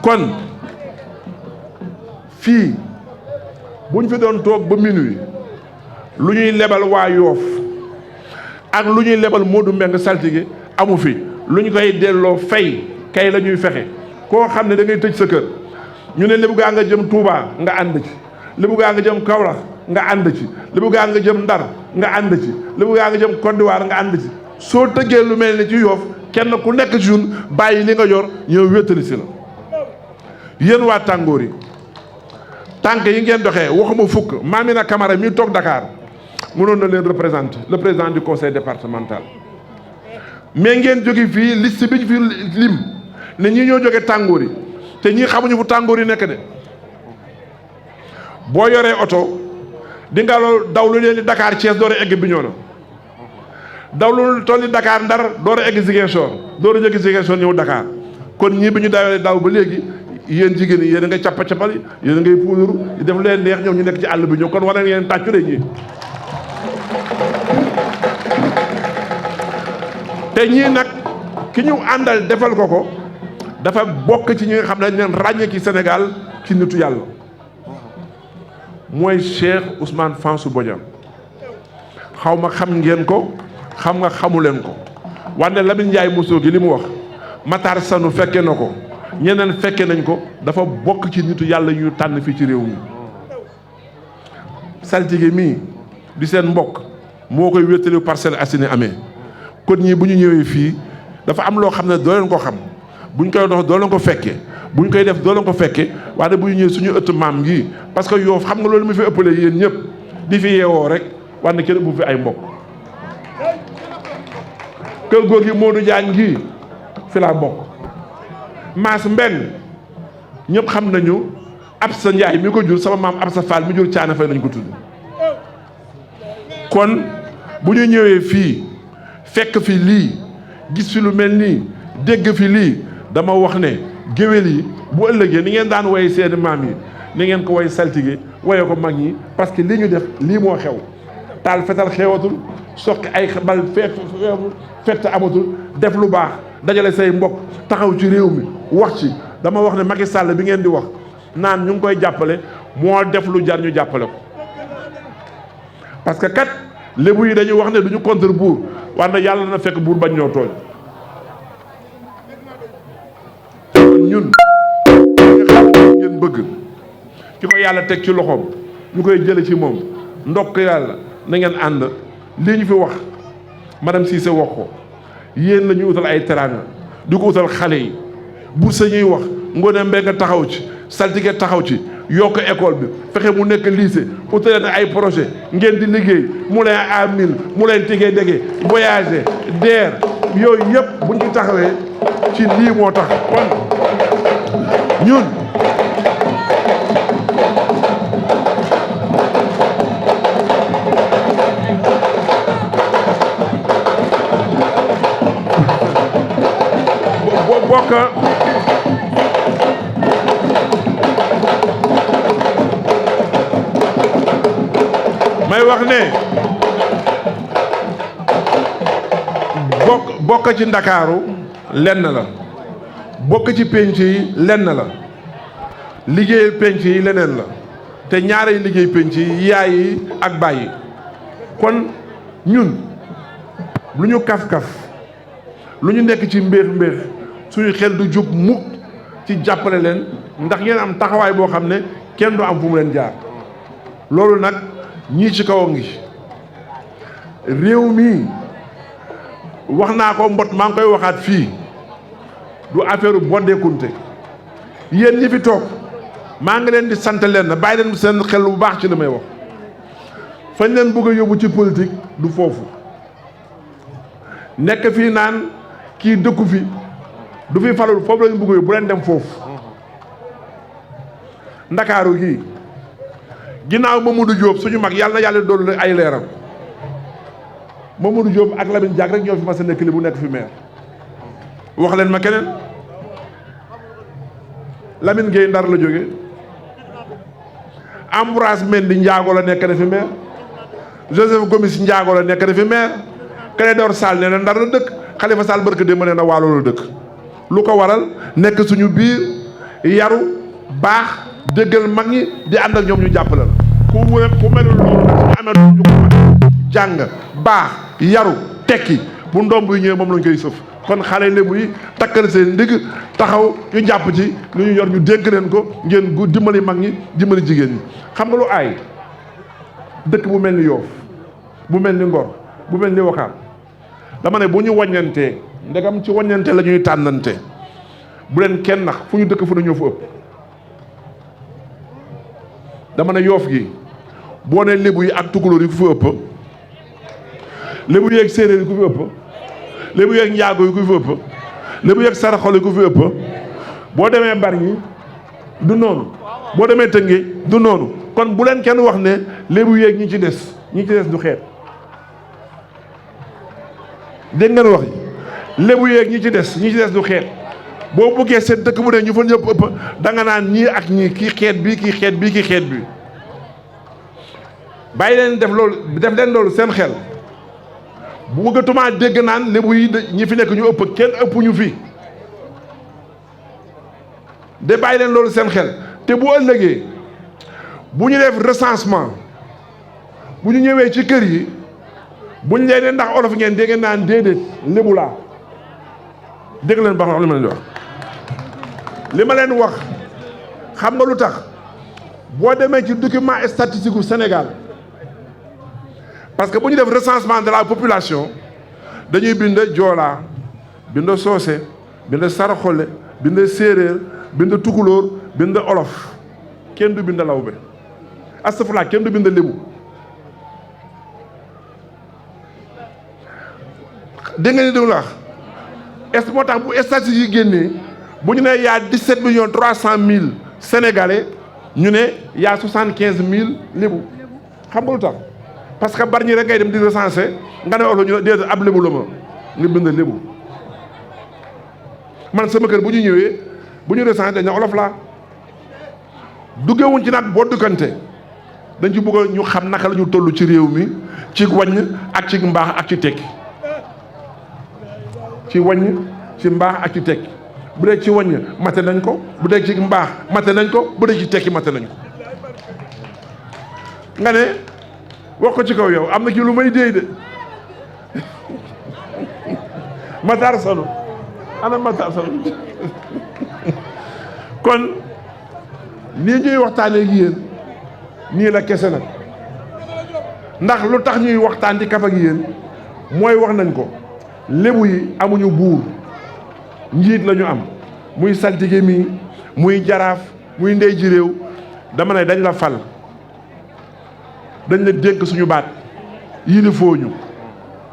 kon fii buñ fi doon toog ba minuit lu ñuy lebal waa Yoof ak lu ñuy lebal Modou Mbengue saltige amu fi lu ñu koy delloo fay kay la ñuy fexe koo xam ne da ngay tëj sa kër ñu ne lébu gaa nga jëm Touba nga ànd ci lébu gaa nga jëm Kaolack nga ànd ci lébu gaa nga jëm Ndar nga ànd ci lébu gaa nga jëm Côte d'Ivoire nga ànd ci soo tëggee lu mel ni ci Yoof kenn ku nekk ci ñun bàyyi li nga yor ñëw wéttali si la yéen waa tàngoor yi tànk yi ngeen doxee waxuma fukk Mamina Camara mi toog Dakar mënoon na leen représenter le président du conseil départemental mais ngeen jóge fii liste bi ñu fi lim ne ñii ñoo jóge tàngoor yi te ñii xamuñu fu tàngoor yi nekk de boo yoree oto di nga daw lu leen di Dakar Thiès door a egg Bignona daw lu toll ni Dakar Ndar door a egg Ziguinchor door a jóge Ziguinchor ñëw Dakar kon ñii bi ñu dawee daw ba léegi yéen jigéen yi yéen a ngay cappa-cappal yéen a ngay puudaru def lu leen neex ñoom ñu nekk ci àll bi ñëw kon war na ngeen tàccu de ñii te ñii nag ki ñu àndal defal ko dafa bokk ci ñi nga xam ne dañ leen ràññee ci Sénégal ci nitu yàlla mooy Cheikh Ousmane Fansou Bodian xaw ma xam ngeen ko xam nga xamu leen ko wante Lamine Ndiaye Mousso gi li mu wax Matar Sanu fekke na ko ñeneen fekke nañ ko dafa bokk ci nitu yàlla yu tànn fii ci réew mi saltige mii di seen mbokk moo koy wéttali Parcelles Assainies amee kon ñii bu ñu ñëwee fii dafa am loo xam ne doo leen ko xam buñ koy dox doo leen ko fekke buñ koy def doo leen ko fekke waaye bu ñu ñëwee suñu ëtt maam gi parce que Yoof xam nga loolu mu fi ëppale yéen ñëpp di fi yeewoo rek wante kenn bu fi ay mbokk kër góor gi Modou Diagne gi fi laa bokk Maas Mbeng ñëpp xam nañu Absa Ndiaye mi ko jur sama maam Absa Fall mi jur Caana Fay lañ ko tudd kon bu ñu ñëwee fii fekk fi lii gis fi lu mel nii dégg fi lii dama wax ne géwél yi bu ëllëgee ni ngeen daan woye seeni maam yi ni ngeen ko woy saltige woye ko mag ñi parce que li ñu def lii moo xew taal fetal xewatul soqi ay bal fett amatul def lu baax dajale say mbokk taxaw ci réew mi wax ci dama wax ne Macky Sall bi ngeen di wax naan ñu ngi koy jàppale moo def lu jar ñu jàppale ko parce que kat lébu yi dañuy wax ne duñu contre buur wante yàlla na fekk buur bañ ñoo tooñ ñun nga xam ne ngeen bëgg ki ko yàlla teg ci loxoom ñu koy jële ci moom ndokk yàlla na ngeen ànd lii ñu fi wax madame Cissé wax ko yéen la ñuy utal ay teraanga di ko utal xale yi bourse ñuy wax Ngoné Mbengue taxaw ci saltige taxaw ci yokk école bi fexe mu nekk lycée utalee na ay projet ngeen di liggéey moulin à mil moulin tigee dégee voyager DER yooyu yëpp buñ ci taxawee ci lii moo tax kon ñun may wax ne bokk ci Ndakaaru lenn la bokk ci penc yi lenn la liggéeyal penc yi leneen la te ñaarey liggéey penc yi yaay yi ak bàyyi kon ñun lu ñu kaf-kaf lu ñu nekk ci mbéex suñu xel du jub mukk ci jàppale leen ndax ngeen am taxawaay boo xam ne kenn du am fu mu leen jaar loolu nag ñii ci kaw a ngi réew mi wax naa ko mbot maa ngi koy waxaat fii du affaire boddeekunte yéen ñi fi toog maa ngi leen di sant leen bàyyi leen seen xel bu baax ci li may wax fañ leen bëgg a yóbbu ci politique du foofu nekk fii naan kii dëkku fi du fi falul foofu lañu bëgg a yóbbu bu leen dem foofu Ndakaaru gii ginnaaw Mamadou Diop suñu mag yàlla na yàlla doon ay leeram Mamadou Diop ak Lamine Diack rek ñoo fi mas a nekk li bu nekk fi maire wax leen ma keneen Lamine Gueye Ndar la jóge Ambroise Mendy Ndiago la nekk na fi maire Joseph Gomis Ndiago la nekk na fi maire Clédor Sall nee na Ndar la dëkk Khalifa Sall barke démb nee na Waalo la dëkk lu ko waral nekk suñu biir yaru baax déggal mag ñi di ànd ak ñoom ñu jàppale la ku melul loolu nag suñu amee doom ju ko mag jàng baax yaru tekki bu ndomb yi ñëwee moom lañ koy sëf kon xale lébu yi takkal seen ndigg taxaw ñu jàpp ci lu ñu yor ñu dénk leen ko ngeen gu dimbali mag ñi dimbali jigéen ñi xam nga lu aay dëkk bu mel ni Yoof bu mel ni Ngor bu mel ni Wakaam dama ne bu ñu waññantee ndegam ci waññante la ñuy tànnante bu leen kenn nax fu ñu dëkk fu ne ñoo fa ëpp dama ne Yoof gi boo ne lébu yi ak tukulóor yi ku fi ëpp lébu yi ak séeréer yi ku fi ëpp lébu yi ak njaago yi ku fi ëpp lébu yi ak saraxol yi ku fi ëpp boo demee Bargny du noonu boo demee Tëngéej du noonu kon bu leen kenn wax ne lébu yi ak ñi ci des du xeet dégg ngeen wax lébu yi ak ñi ci des du xeet boo bëggee seen dëkk bu ne ñu fa ñëpp ëpp da nga naan ñii ak ñii kii xeet bi kii xeet bi kii xeet bi bàyyi leen def leen loolu seen xel bu bëggatumaa dégg naan lébu yi ñi fi nekk ñu ëpp kenn ëpp ñu fi de bàyyi leen loolu seen xel te bu ëllëgee bu ñu def recensement bu ñu ñëwee ci kër yi bu ñu leen ne ndax olof ngeen dégg naan déedéet lébu laa dégg leen baax wax li ma leen wax xam nga lu tax boo demee ci document statistique u Sénégal parce que bu ñu def recensement de la population dañuy bind Joola bind Soose bind Saraxole bind Séeréer bind Tukulóor bind Olof kenn du bind Lawbe astafurlah kenn du bind Lébu dégg nga ni déglu wax est moo tax bu statistique yi génnee bu ñu ne y'a 17 millions 300 000 sénégalais ñu ne y'a 75 000 lébu xam nga lu tax parce que Bargny rek ngay dem di recenser nga ne olof ñu ne déedéet ab lébu la ma nga bind lébu man sama kër bu ñu ñëwee bu ñu recenser dañ ne olof laa duggewuñ ci nag boo duggante dañ ci bëgg ñu xam naka la ñu toll ci réew mi ci wàññ ak ci mbaax ak ci tekki ci wàññ ci mbaax ak ci tekki bu dee ci wàññ mate nañ ko bu dee ci mbaax mate nañ ko bu dee ci tekki mate nañ ko nga ne wax ko ci kaw yow am na ci lu may déey de Matar Salo ana Matar Salo kon nii ñuy waxtaanee ak yéen nii la kese nag ndax lu tax ñuy waxtaan di kaf ak yéen mooy wax nañ ko lébu yi amuñu buur njiit la ñu am muy saltige mi muy jaraaf muy ndey ji réew dama ne dañ la fal dañ la dénk suñu baat yilifoo ñu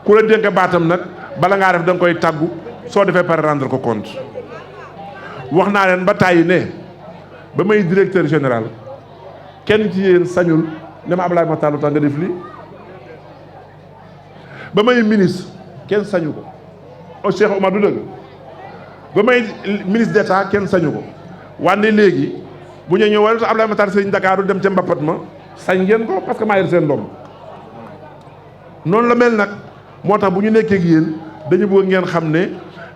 ku la dénk baatam nag bala ngaa def da nga koy tàggu soo defee pare rendre ko compte wax naa leen ba tàyyi ne ba may directeur général kenn ci yéen sañul ne ma Abdoulaye Makhtar lu tax nga def lii ba may ministre kenn sañu ko o Cheikh Omar du dëgg ba may ministre d'État kenn sañu ko wante léegi bu ñu ñëw wala tax Abdoulaye Matar Sëriñ Dakar dem ca mbappat ma sañ ngeen ko parce que maa yor seen doom noonu la mel nag moo tax bu ñu nekkee ak yéen dañu bëgg ngeen xam ne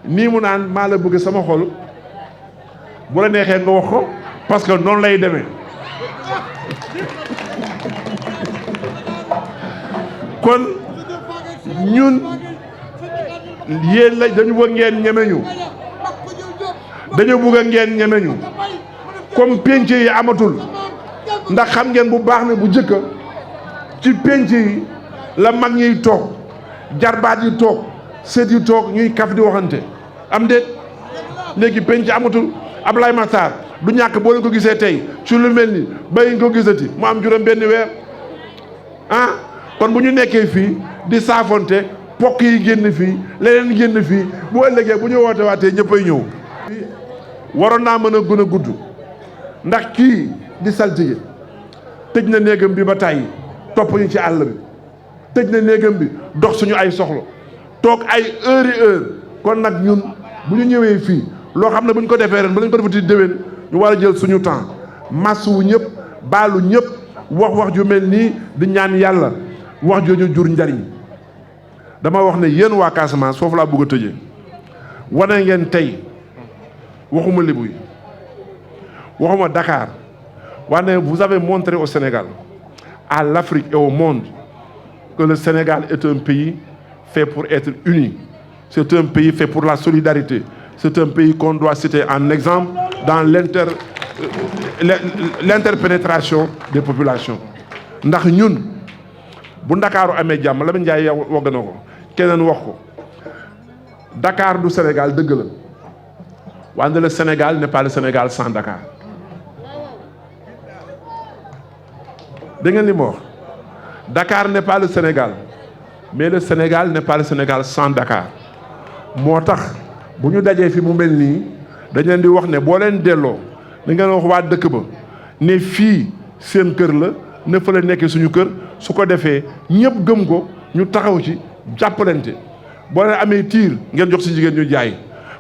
nii mu naan maa la bëgg sama xol bu la neexee nga wax ko parce que noonu lay demee kon ñun yéen la dañu bëgg ngeen ñemeñu dañu bëgg ngeen ñemeñu comme penc yi amatul ndax xam ngeen bu baax ne bu jëkk ci penc yi la mag ñiy toog jarbaat yi toog sët yi toog ñuy kaf di waxante am déet léegi penc amatul Abdoulaye Matar du ñàkk boo leen ko gisee tey ci lu mel ni ba ngeen ko gisati mu am juróom benn weer ah kon bu ñu nekkee fii di saafonte pokk yi génn fii leneen génn fii bu ëllëgee bu ñu woote waatee ñëppay ñëw waroon naa mën a gën a gudd ndax kii di saltige tëj na néegam bi ba tàyyi topp ñu ci àll bi tëj na néegam bi dox suñu ay soxla toog ay heure kon nag ñun bu ñu ñëwee fii loo xam ne bu ñu ko defee ren ba ñu ko defati déwén ñu war a jël suñu temps masuwu ñëpp baalu ñëpp wax ju mel nii di ñaan yàlla wax jooju jur njariñ dama wax ne yéen waa Casamance foofu laa bëgg a tëjee wane ngeen tey waxuma Lébu yi waxuma Dakar wane vous avez montré au Sénégal à l'Afrique et au monde que le Sénégal est un pays fait pour être uni. C'est un pays fait pour la solidarité. C'est un pays qu'on doit citer en exemple dans l'interpénétration des populations. ndax ñun bu Ndakaaru amee jàmm Lamine Ndiaye yow wagg na ko keneen wax ko Dakar du Sénégal dëgg la wante le Sénégal n'est pas le Sénégal sans Dakar dégg ngeen li ma wax Dakar n'est pas le Sénégal mais le Sénégal n'est pas le Sénégal sans Dakar moo tax bu ñu dajee fi mu mel nii dañ leen di wax ne boo leen delloo da ngeen wax waa dëkk ba ne fii seen kër la ne fa la nekkee suñu kër su ko defee ñëpp gëm ko ñu taxaw ci jàppalante boo leen amee tiir ngeen jox suñu jigéen ñu jaay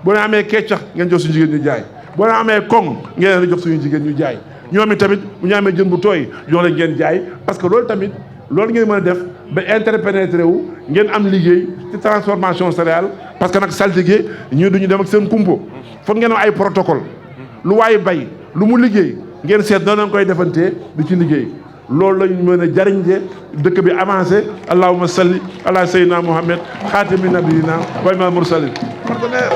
boo leen amee keccax ngeen jox suñu jigéen ñu jaay boo leen amee koŋ ngeen leen jox suñu jigéen ñu jaay ñoom tamit bu ñu amee jën bu tooy jox leen ngeen jaay parce que loolu tamit loolu ngeen mën a def ba interpénétré wu ngeen am liggéey ci transformation céréale parce que nag saltige ñii duñu dem ak seen kumpo foog ngeen am ay protocole lu waay bay lu mu liggéey ngeen seet noonu lañ koy defantee di ci liggéey loolu lañ mën a jariñ de dëkk bi avancé allahumma salli ala sayyidina muhammad xaatimi nabiyina wa imaam mursalin partenaire